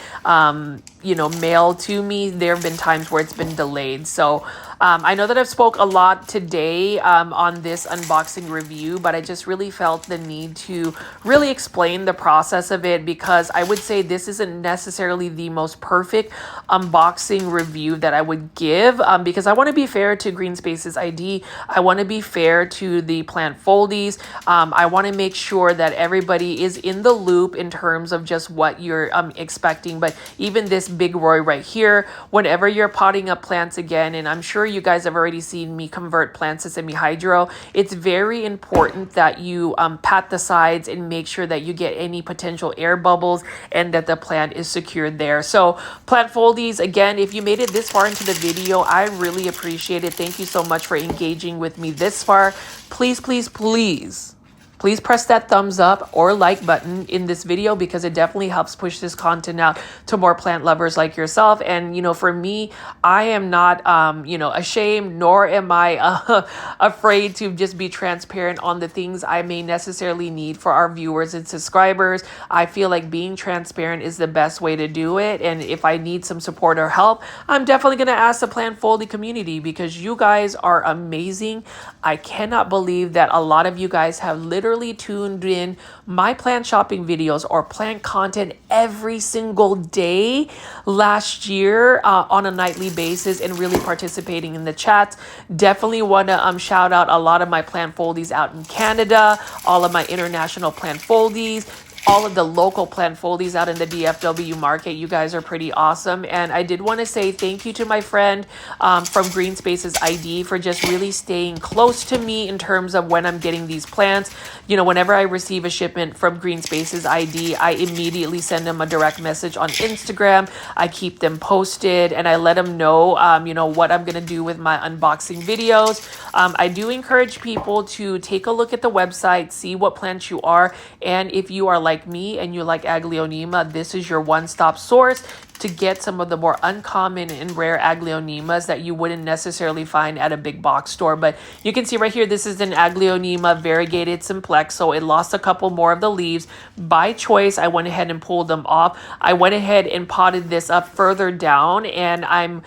mail to me. There have been times where it's been delayed. So I know that I've spoke a lot today on this unboxing review, but I just really felt the need to really explain the process of it, because I would say this isn't necessarily the most perfect unboxing review that I would give, because I want to be fair to GreenspacesID. I want to be fair to the plant foldies. I want to make sure that everybody is in the loop in terms of just what you're expecting. But even this Big Roy right here, whenever you're potting up plants again, and I'm sure you guys have already seen me convert plants to semi-hydro, it's very important that you pat the sides and make sure that you get any potential air bubbles and that the plant is secured there. So plant foldies, again, if you made it this far into the video, I really appreciate it. Thank you so much for engaging with me this far. Please, please, please, please press that thumbs up or like button in this video, because it definitely helps push this content out to more plant lovers like yourself. And, for me, I am not, ashamed, nor am I afraid to just be transparent on the things I may necessarily need for our viewers and subscribers. I feel like being transparent is the best way to do it. And if I need some support or help, I'm definitely going to ask the plant folding community, because you guys are amazing. I cannot believe that a lot of you guys have literally tuned in my plant shopping videos or plant content every single day last year on a nightly basis, and really participating in the chats. Definitely want to shout out a lot of my plant foldies out in Canada, all of my international plant foldies, all of the local plant foldies out in the DFW market. You guys are pretty awesome. And I did want to say thank you to my friend from GreenspacesID for just really staying close to me in terms of when I'm getting these plants. You know, whenever I receive a shipment from GreenspacesID, I immediately send them a direct message on Instagram. I keep them posted and I let them know, you know, what I'm going to do with my unboxing videos. I do encourage people to take a look at the website, see what plants you are. And if you are like me and you like Aglaonema, this is your one-stop source to get some of the more uncommon and rare Aglaonemas that you wouldn't necessarily find at a big box store. But you can see right here, this is an Aglaonema Variegated simplex. So it lost a couple more of the leaves. By choice, I went ahead and pulled them off. I went ahead and potted this up further down, and I'm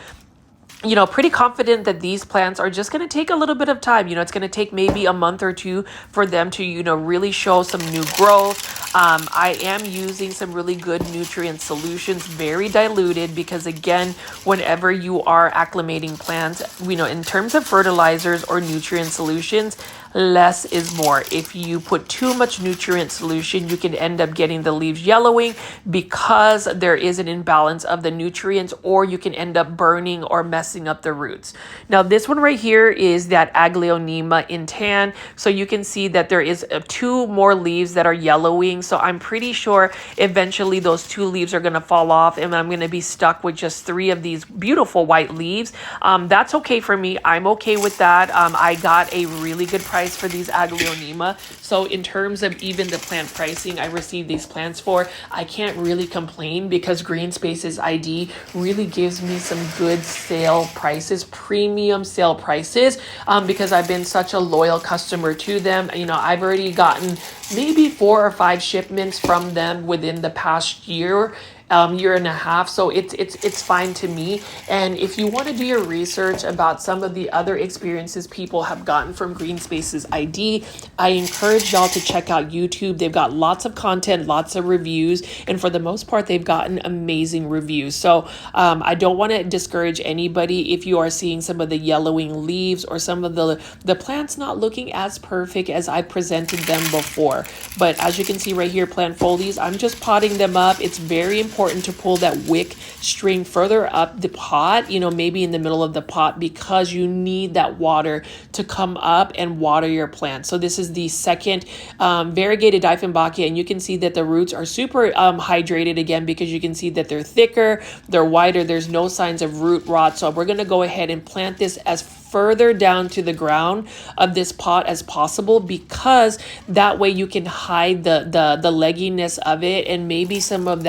pretty confident that these plants are just going to take a little bit of time. It's going to take maybe a month or two for them to, really show some new growth. I am using some really good nutrient solutions, very diluted, because again, whenever you are acclimating plants, in terms of fertilizers or nutrient solutions, less is more. If you put too much nutrient solution, you can end up getting the leaves yellowing because there is an imbalance of the nutrients, or you can end up burning or messing up the roots. Now, this one right here is that Aglaonema in tan. So you can see that there is 2 more leaves that are yellowing. So I'm pretty sure eventually those 2 leaves are going to fall off and I'm going to be stuck with just 3 of these beautiful white leaves. That's okay for me. I'm okay with that. I got a really good price for these Aglaonema. So in terms of even the plant pricing I received these plants for, I can't really complain because GreenspacesID really gives me some good sale prices, premium sale prices, because I've been such a loyal customer to them. I've already gotten maybe 4 or 5 shipments from them within the past year and a half. So it's fine to me. And if you want to do your research about some of the other experiences people have gotten from GreenspacesID, I encourage y'all to check out YouTube. They've got lots of content, lots of reviews, and for the most part, they've gotten amazing reviews. So I don't want to discourage anybody if you are seeing some of the yellowing leaves or some of the plants not looking as perfect as I presented them before. But as you can see right here, plant folies, I'm just potting them up. It's very important to pull that wick string further up the pot, maybe in the middle of the pot, because you need that water to come up and water your plant. So this is the second variegated Dieffenbachia, and you can see that the roots are super hydrated again, because you can see that they're thicker, they're wider, there's no signs of root rot. So we're going to go ahead and plant this as further down to the ground of this pot as possible, because that way you can hide the legginess of it, and maybe some of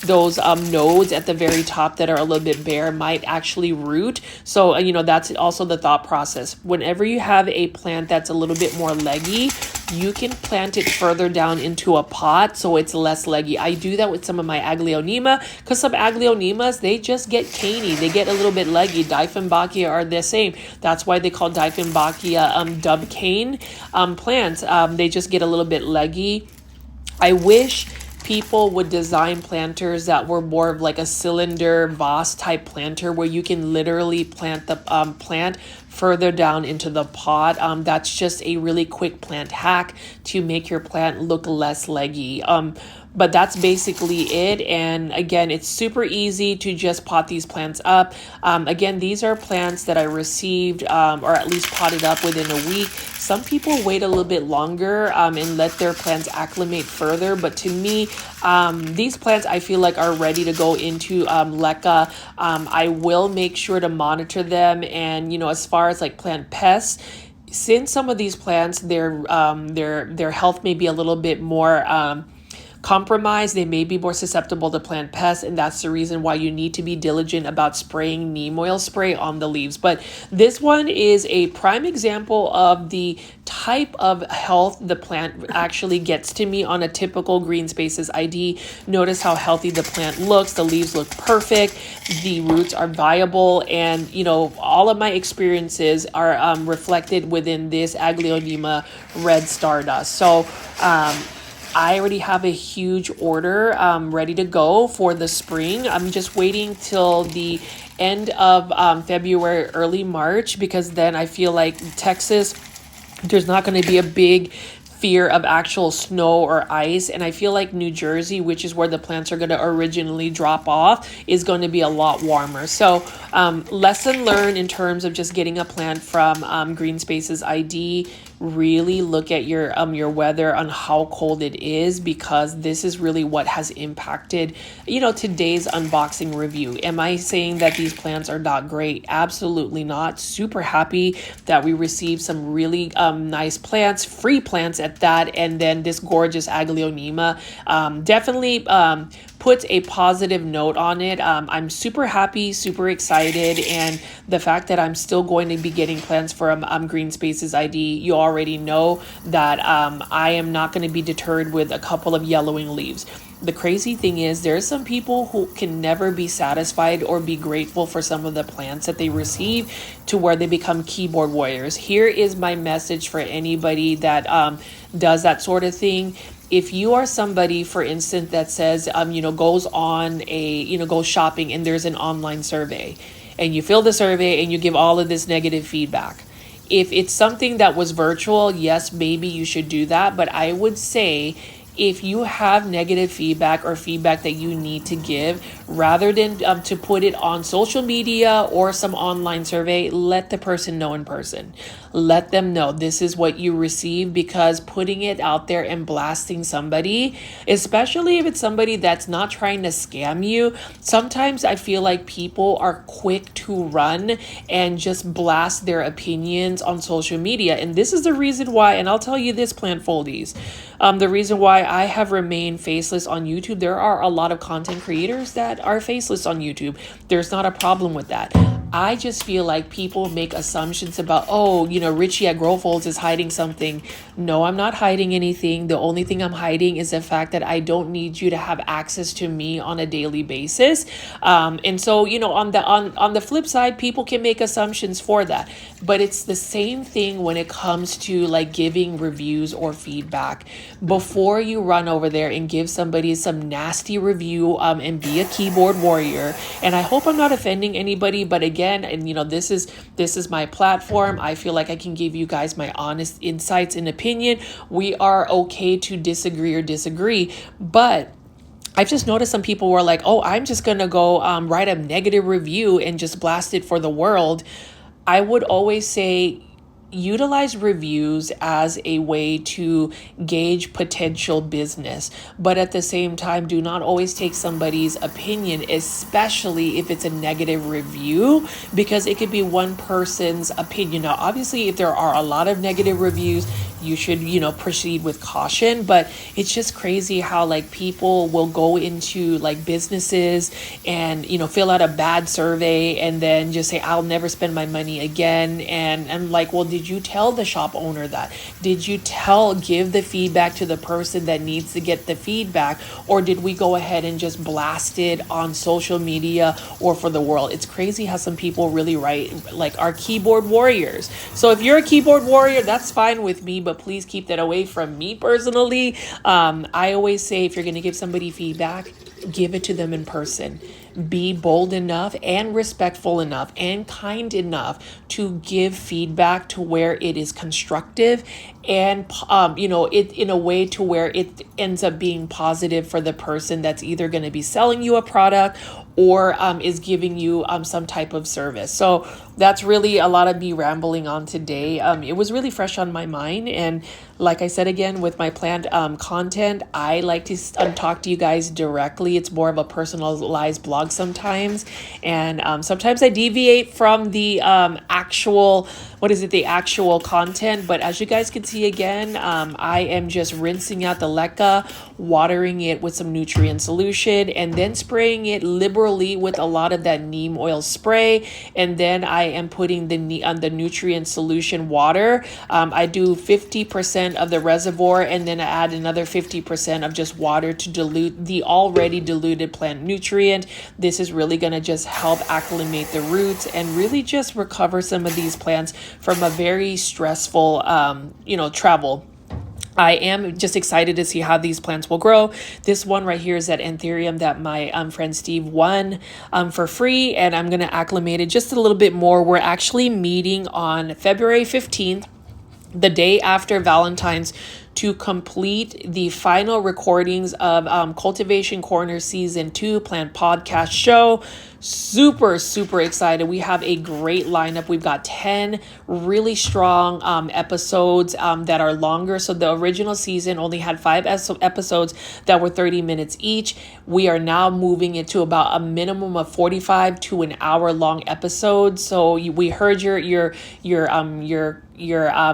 those nodes at the very top that are a little bit bare might actually root. So that's also the thought process. Whenever you have a plant that's a little bit more leggy, you can plant it further down into a pot so it's less leggy. I do that with some of my Aglaonema, because some Aglaonemas, they just get caney. They get a little bit leggy. Dieffenbachia are the same. That's why they call Dieffenbachia dub cane plants. They just get a little bit leggy. I wish people would design planters that were more of like a cylinder vase type planter, where you can literally plant the plant further down into the pot. That's just a really quick plant hack to make your plant look less leggy. But that's basically it. And again, it's super easy to just pot these plants up. Again, these are plants that I received or at least potted up within a week. Some people wait a little bit longer and let their plants acclimate further. But to me, these plants I feel like are ready to go into LECA. I will make sure to monitor them. And, as far as like plant pests, since some of these plants, their health may be a little bit more compromised, they may be more susceptible to plant pests, and that's the reason why you need to be diligent about spraying neem oil spray on the leaves. But this one is a prime example of the type of health the plant actually gets to me on a typical GreenspacesID. Notice how healthy the plant looks. The leaves look perfect. The roots are viable, and all of my experiences are reflected within this Aglaonema red stardust. So I already have a huge order ready to go for the spring. I'm just waiting till the end of February, early March, because then I feel like Texas, there's not going to be a big fear of actual snow or ice. And I feel like New Jersey, which is where the plants are going to originally drop off, is going to be a lot warmer. So lesson learned in terms of just getting a plant from GreenspacesID. Really look at your weather on how cold it is, because this is really what has impacted, you know, today's unboxing review. Am I saying that these plants are not great? Absolutely not. Super happy that we received some really nice plants, free plants at that, and then this gorgeous Aglaonema definitely puts a positive note on it. I'm super happy, super excited, and the fact that I'm still going to be getting plants from GreenspacesID, you already know that I am not going to be deterred with a couple of yellowing leaves. The crazy thing is there's some people who can never be satisfied or be grateful for some of the plants that they receive to where they become keyboard warriors. Here is my message for anybody that does that sort of thing. If you are somebody, for instance, that says, goes on goes shopping and there's an online survey, and you fill the survey and you give all of this negative feedback. If it's something that was virtual, yes, maybe you should do that. But I would say, if you have negative feedback or feedback that you need to give, rather than to put it on social media or some online survey, let the person know in person. Let them know this is what you receive, because putting it out there and blasting somebody, especially if it's somebody that's not trying to scam you, sometimes I feel like people are quick to run and just blast their opinions on social media. And this is the reason why, and I'll tell you this, plant foldies, the reason why I have remained faceless on YouTube. There are a lot of content creators that are faceless on YouTube. There's not a problem with that. I just feel like people make assumptions about, Richie at Growfolds is hiding something. No, I'm not hiding anything. The only thing I'm hiding is the fact that I don't need you to have access to me on a daily basis. And so, on the flip side, people can make assumptions for that. But it's the same thing when it comes to like giving reviews or feedback. Before you run over there and give somebody some nasty review and be a keyboard warrior, and I hope I'm not offending anybody, but again, and this is my platform. I feel like I can give you guys my honest insights and opinion. We are okay to disagree, but I've just noticed some people were like, oh, I'm just gonna go write a negative review and just blast it for the world. I would always say, utilize reviews as a way to gauge potential business, but at the same time, do not always take somebody's opinion, especially if it's a negative review, because it could be one person's opinion. Now, obviously, if there are a lot of negative reviews, you should, proceed with caution. But it's just crazy how like people will go into like businesses and, fill out a bad survey and then just say, I'll never spend my money again. And I'm like, well, did you tell the shop owner that? Did you give the feedback to the person that needs to get the feedback? Or did we go ahead and just blast it on social media or for the world? It's crazy how some people really write like are keyboard warriors. So if you're a keyboard warrior, that's fine with me, but please keep that away from me personally. I always say, if you're going to give somebody feedback, give it to them in person. Be bold enough and respectful enough and kind enough to give feedback to where it is constructive and, it in a way to where it ends up being positive for the person that's either going to be selling you a product or is giving you some type of service. So that's really a lot of me rambling on today. It was really fresh on my mind. And like I said, again, with my plant content, I like to talk to you guys directly. It's more of a personalized blog sometimes. And sometimes I deviate from the actual content. But as you guys can see again, I am just rinsing out the leca, watering it with some nutrient solution, and then spraying it liberally with a lot of that neem oil spray. And then I am putting the nutrient solution water. I do 50% of the reservoir, and then I add another 50% of just water to dilute the already diluted plant nutrient. This is really going to just help acclimate the roots and really just recover some of these plants from a very stressful, travel. I am just excited to see how these plants will grow. This one right here is that Anthurium that my friend Steve won for free, and I'm going to acclimate it just a little bit more. We're actually meeting on February 15th, the day after Valentine's, to complete the final recordings of Cultivation Corner Season 2 Plant Podcast Show. Super excited. We have a great lineup. We've got 10 really strong episodes that are longer. So the original season only had 5 episodes that were 30 minutes each. We are now moving it to about a minimum of 45 to an hour long episodes. So we heard your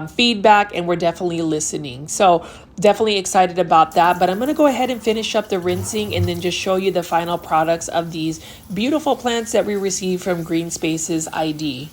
feedback, and we're definitely listening. So definitely excited about that. But I'm going to go ahead and finish up the rinsing and then just show you the final products of these beautiful plants that we received from GreenspacesID.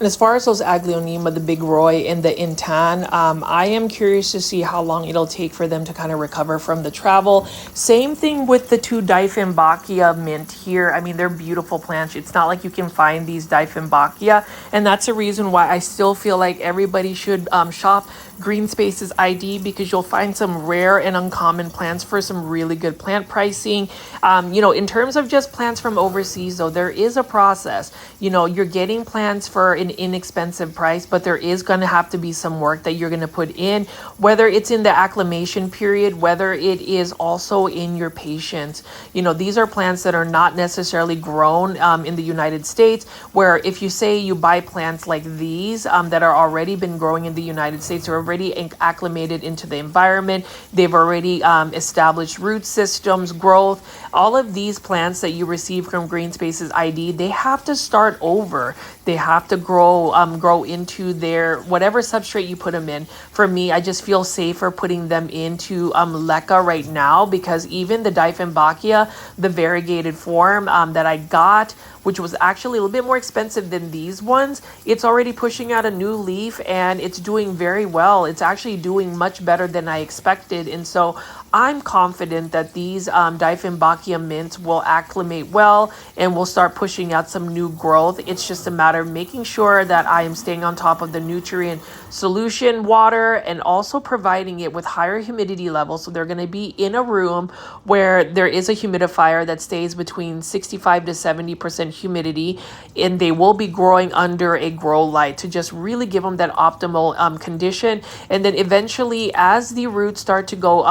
And as far as those Aglaonema, the Big Roy and the Intan, I am curious to see how long it'll take for them to kind of recover from the travel. Same thing with the two Dieffenbachia mint here. I mean, they're beautiful plants. It's not like you can find these Dieffenbachia, and that's a reason why I still feel like everybody should shop GreenspacesID, because you'll find some rare and uncommon plants for some really good plant pricing. In terms of just plants from overseas, though, there is a process. You're getting plants for an inexpensive price, but there is going to have to be some work that you're going to put in, whether it's in the acclimation period, whether it is also in your patience. These are plants that are not necessarily grown in the United States, where if you say you buy plants like these that are already been growing in the United States, or already acclimated into the environment, they've already established root systems, growth. All of these plants that you receive from GreenspacesID, they have to start over. They have to grow into their whatever substrate you put them in. For me, I just feel safer putting them into leca right now, because even the Dieffenbachia, the variegated form that I got, which was actually a little bit more expensive than these ones, it's already pushing out a new leaf and it's doing very well. It's actually doing much better than I expected. And so I'm confident that these Dieffenbachia mints will acclimate well and will start pushing out some new growth. It's just a matter of making sure that I am staying on top of the nutrient solution water, and also providing it with higher humidity levels. So they're going to be in a room where there is a humidifier that stays between 65 to 70% humidity, and they will be growing under a grow light to just really give them that optimal condition. And then eventually, as the roots start to go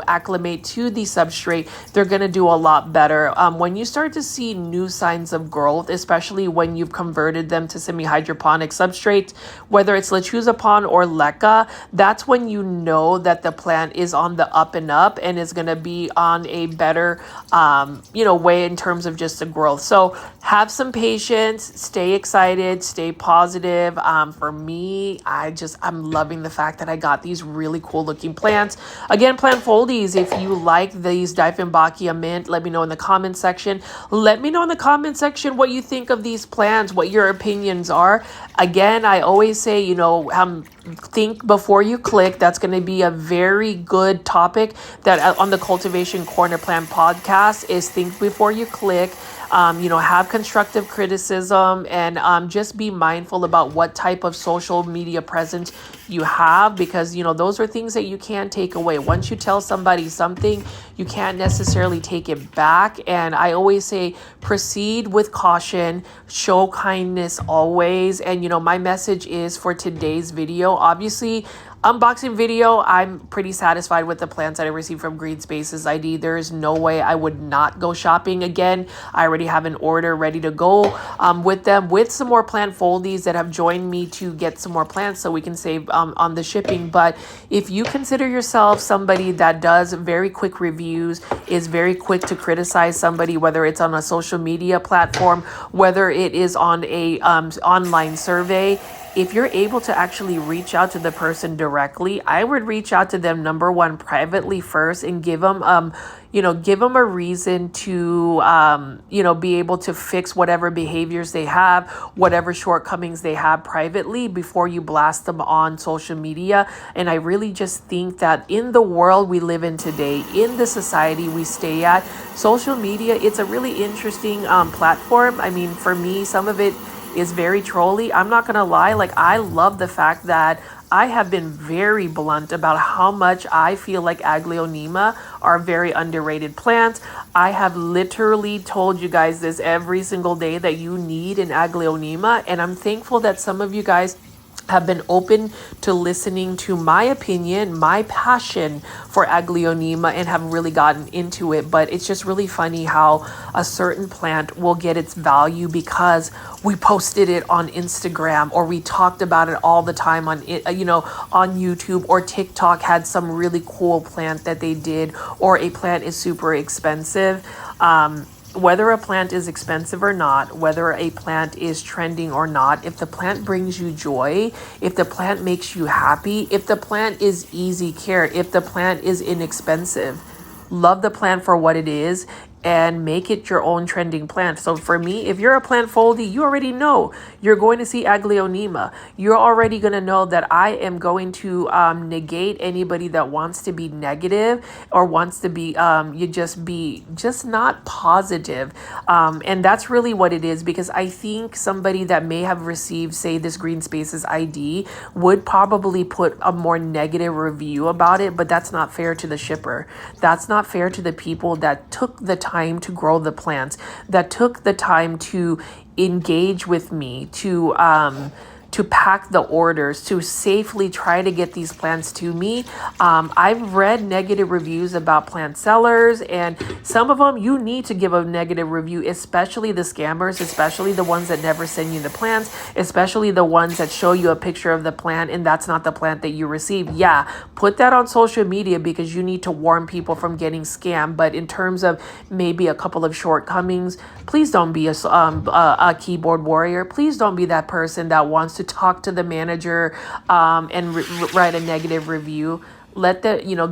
acclimate to the substrate, they're going to do a lot better. When you start to see new signs of growth, especially when you've converted them to semi-hydroponic substrates, whether it's lechuzapon or leca, that's when you know that the plant is on the up and up and is going to be on a better way in terms of just the growth. So have some patience, stay excited, stay positive. For me, I'm loving the fact that I got these really cool looking plants. Again, plant foldies, if you like these Dieffenbachia mint, let me know in the comment section. Let me know in the comment section what you think of these plants, what your opinions are. Again, I always say, think before you click. That's going to be a very good topic that on the Cultivation Corner Plant podcast is think before you click. Have constructive criticism, and just be mindful about what type of social media presence you have, because those are things that you can't take away. Once you tell somebody something, you can't necessarily take it back. And I always say proceed with caution, show kindness always. And my message is for today's video, obviously unboxing video, I'm pretty satisfied with the plants that I received from GreenspacesID. There is no way I would not go shopping again. I already have an order ready to go with them, with some more plant foldies that have joined me to get some more plants so we can save on the shipping. But if you consider yourself somebody that does very quick reviews, is very quick to criticize somebody, whether it's on a social media platform, whether it is on a online survey, if you're able to actually reach out to the person directly, I would reach out to them, number one, privately first, and give them a reason to, be able to fix whatever behaviors they have, whatever shortcomings they have privately before you blast them on social media. And I really just think that in the world we live in today, in the society we stay at, social media, it's a really interesting platform. I mean, for me, some of it is very trolly. I'm not gonna lie, I love the fact that I have been very blunt about how much I feel like Aglaonema are very underrated plants. I have literally told you guys this every single day, that you need an Aglaonema, and I'm thankful that some of you guys have been open to listening to my opinion, my passion for Aglaonema, and have really gotten into it. But it's just really funny how a certain plant will get its value because we posted it on Instagram, or we talked about it all the time on YouTube, or TikTok had some really cool plant that they did, or a plant is super expensive. Whether a plant is expensive or not, whether a plant is trending or not, if the plant brings you joy, if the plant makes you happy, if the plant is easy care, if the plant is inexpensive, love the plant for what it is. and make it your own trending plant. So for me, if you're a plant foldie, you already know you're going to see Aglaonema. You're already going to know that I am going to negate anybody that wants to be negative or wants to be just not positive. And that's really what it is, because I think somebody that may have received, say, this Green Spaces ID would probably put a more negative review about it, but that's not fair to the shipper. That's not fair to the people that took the time to grow the plants, that took the time to engage with me, to pack the orders, to safely try to get these plants to me. I've read negative reviews about plant sellers, and some of them you need to give a negative review, especially the scammers, especially the ones that never send you the plants, especially the ones that show you a picture of the plant and that's not the plant that you received. Yeah, put that on social media because you need to warn people from getting scammed. But in terms of maybe a couple of shortcomings, please don't be a keyboard warrior. Please don't be that person that wants to talk to the manager and write a negative review. Let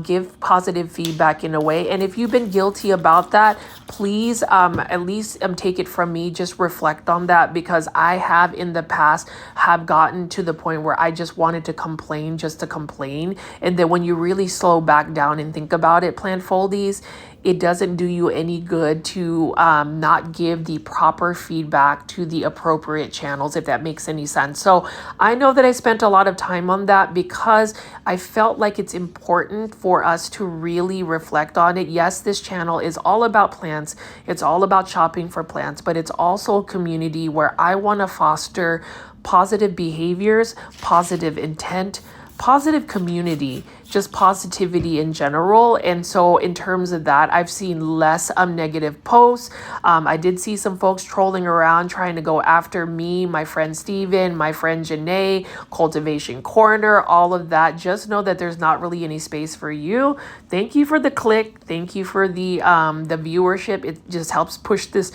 give positive feedback in a way. And if you've been guilty about that, please at least take it from me, just reflect on that, because I have in the past have gotten to the point where I just wanted to complain just to complain. And then when you really slow back down and think about it, plant foldies, it doesn't do you any good to not give the proper feedback to the appropriate channels, if that makes any sense. So I know that I spent a lot of time on that because I felt like it's important for us to really reflect on it. Yes, this channel is all about plants. It's all about shopping for plants, but it's also a community where I want to foster positive behaviors, positive intent, positive community, just positivity in general. And so in terms of that, I've seen less negative posts. I did see some folks trolling around trying to go after me, my friend Steven, my friend Janae, Cultivation Corner, all of that. Just know that there's not really any space for you. Thank you for the click. Thank you for the viewership. It just helps push this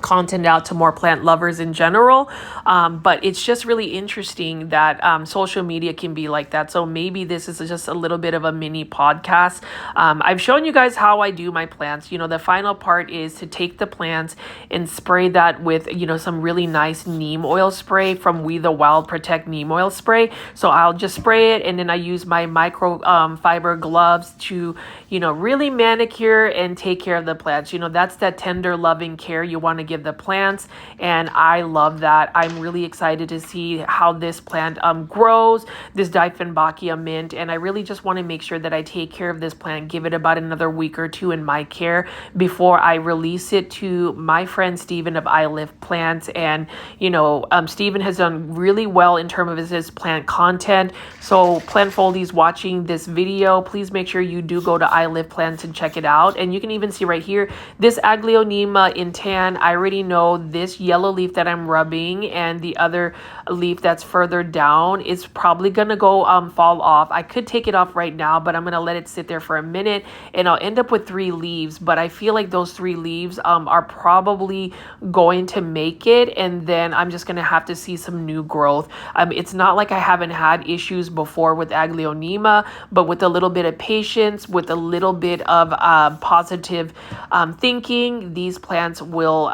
content out to more plant lovers in general. But it's just really interesting that social media can be like that. So maybe this is just a little bit of a mini podcast. I've shown you guys how I do my plants. The final part is to take the plants and spray that with, some really nice neem oil spray from We the Wild Protect neem oil spray. So I'll just spray it, and then I use my micro fiber gloves to, really manicure and take care of the plants. That's that tender, loving care you want to give the plants, and I love that. I'm really excited to see how this plant grows, this Dieffenbachia mint, and I really just want to make sure that I take care of this plant, give it about another week or two in my care before I release it to my friend Steven of I Live Plants. And Steven has done really well in terms of his plant content. So plant foldies watching this video, please make sure you do go to I Live Plants and check it out. And you can even see right here this Aglaonema in tan. I already know this yellow leaf that I'm rubbing and the other leaf that's further down is probably gonna go fall off. I could take it off right now, but I'm gonna let it sit there for a minute and I'll end up with 3 leaves. But I feel like those 3 leaves are probably going to make it, and then I'm just gonna have to see some new growth. It's not like I haven't had issues before with Aglaonema, but with a little bit of patience, with a little bit of positive thinking, these plants will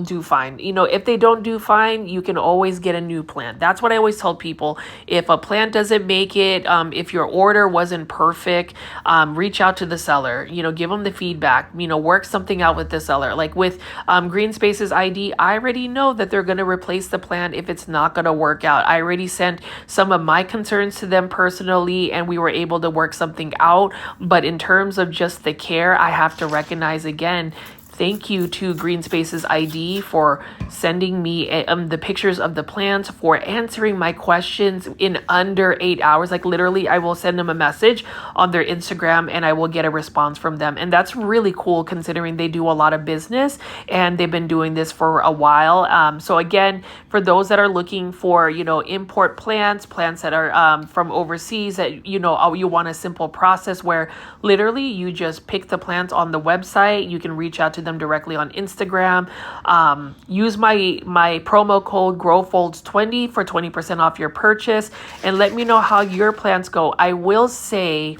do fine. If they don't do fine, you can always get a new plant. That's what I always tell people. If a plant doesn't make it, if your order wasn't perfect, reach out to the seller, give them the feedback, work something out with the seller. Like with Green Spaces ID, I already know that they're going to replace the plant if it's not going to work out. I already sent some of my concerns to them personally, and we were able to work something out. But in terms of just the care, I have to recognize again, thank you to Green Spaces ID for sending me the pictures of the plants, for answering my questions in under 8 hours. Like literally, I will send them a message on their Instagram and I will get a response from them. And that's really cool considering they do a lot of business and they've been doing this for a while. So again, for those that are looking for, import plants that are from overseas, that, you want a simple process where literally you just pick the plants on the website. You can reach out to them directly on Instagram. Use my promo code GROWFOLDS20 for 20% off your purchase, and let me know how your plants go. I will say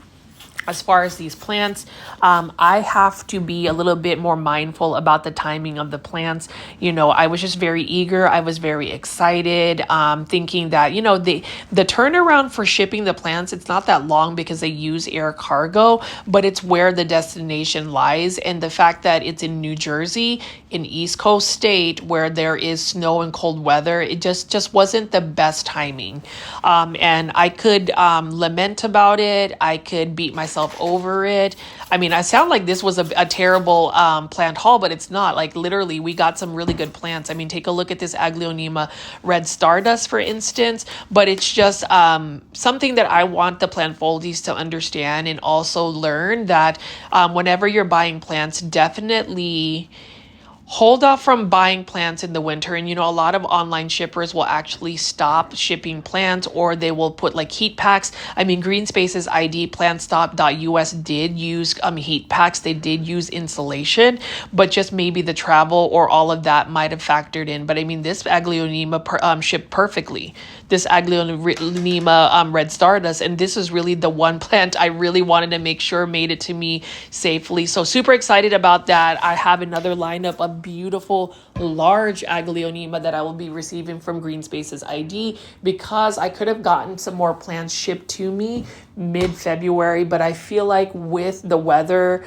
as far as these plants, I have to be a little bit more mindful about the timing of the plants. I was just very eager. I was very excited, thinking that, the turnaround for shipping the plants, it's not that long because they use air cargo, but it's where the destination lies. And the fact that it's in New Jersey, an East Coast state where there is snow and cold weather, it just wasn't the best timing. And I could lament about it. I could beat myself over it. I mean, I sound like this was a terrible plant haul, but it's not. Like, literally, we got some really good plants. I mean, take a look at this Aglaonema red stardust, for instance. But it's just something that I want the plant foldies to understand and also learn that whenever you're buying plants, definitely hold off from buying plants in the winter. And, a lot of online shippers will actually stop shipping plants, or they will put like heat packs. I mean, GreenspacesID plantstop.us did use heat packs. They did use insulation, but just maybe the travel or all of that might have factored in. But I mean, this Aglaonema shipped perfectly. This Aglaonema red stardust. And this is really the one plant I really wanted to make sure made it to me safely. So super excited about that. I have another lineup of beautiful large Aglaonema that I will be receiving from GreenspacesID, because I could have gotten some more plants shipped to me mid-February, but I feel like with the weather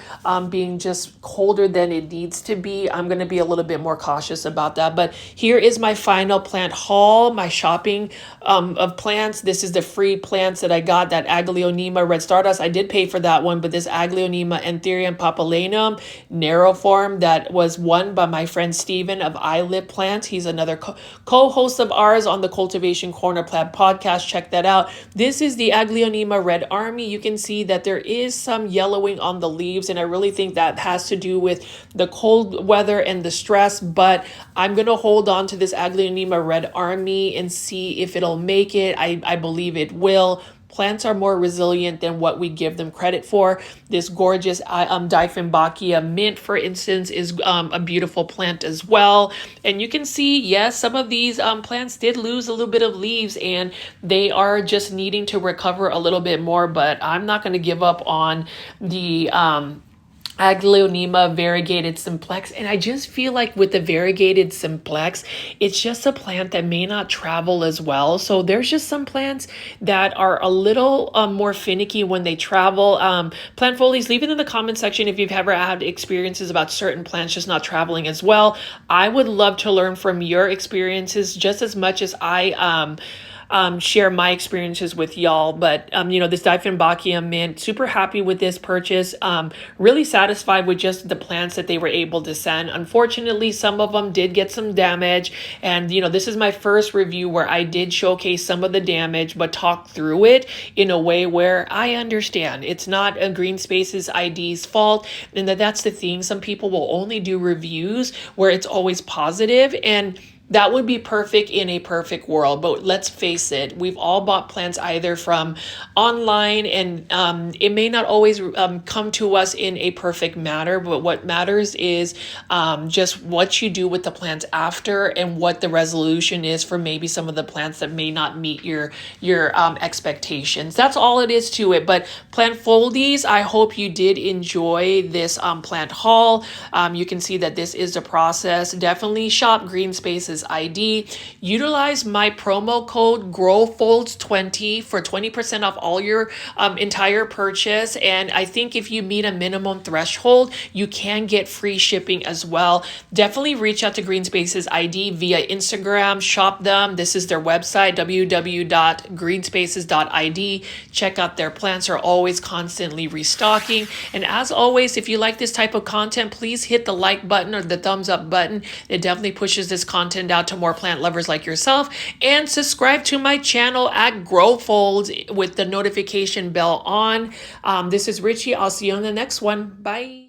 being just colder than it needs to be, I'm going to be a little bit more cautious about that. But here is my final plant haul, my shopping of plants. This is the free plants that I got, that Aglaonema red stardust. I did pay for that one, but this Aglaonema anthurium papalenum narrow form that was won by my friend Steven of iLip Plants. He's another co-host of ours on the Cultivation Corner Plant podcast. Check that out. This is the Aglaonema red army. You can see that there is some yellowing on the leaves, and I really think that has to do with the cold weather and the stress, but I'm going to hold on to this Aglaonema red army and see if it'll make it. I believe it will. Plants are more resilient than what we give them credit for. This gorgeous Dieffenbachia mint, for instance, is a beautiful plant as well. And you can see, yes, some of these plants did lose a little bit of leaves, and they are just needing to recover a little bit more. But I'm not going to give up on the Aglaonema variegated simplex. And I just feel like with the variegated simplex, it's just a plant that may not travel as well. So there's just some plants that are a little more finicky when they travel. Plant folies, leave it in the comment section if you've ever had experiences about certain plants just not traveling as well. I would love to learn from your experiences just as much as I share my experiences with y'all. But this Dieffenbachia mint, super happy with this purchase. Really satisfied with just the plants that they were able to send. Unfortunately, some of them did get some damage, and this is my first review where I did showcase some of the damage, but talk through it in a way where I understand it's not a GreenspacesID's fault, and that's the thing. Some people will only do reviews where it's always positive, and that would be perfect in a perfect world. But let's face it, we've all bought plants either from online, and it may not always come to us in a perfect manner. But what matters is just what you do with the plants after, and what the resolution is for maybe some of the plants that may not meet your expectations. That's all it is to it. But plant foldies, I hope you did enjoy this plant haul. You can see that this is the process. Definitely shop GreenspacesID. Utilize my promo code GROWFOLDS20 for 20% off all your entire purchase. And I think if you meet a minimum threshold, you can get free shipping as well. Definitely reach out to GreenspacesID via Instagram, shop them. This is their website, www.greenspaces.id. Check out their plants, are always constantly restocking. And as always, if you like this type of content, please hit the like button or the thumbs up button. It definitely pushes this content out to more plant lovers like yourself. And subscribe to my channel at GrowFolds with the notification bell on. This is Richie. I'll see you on the next one. Bye.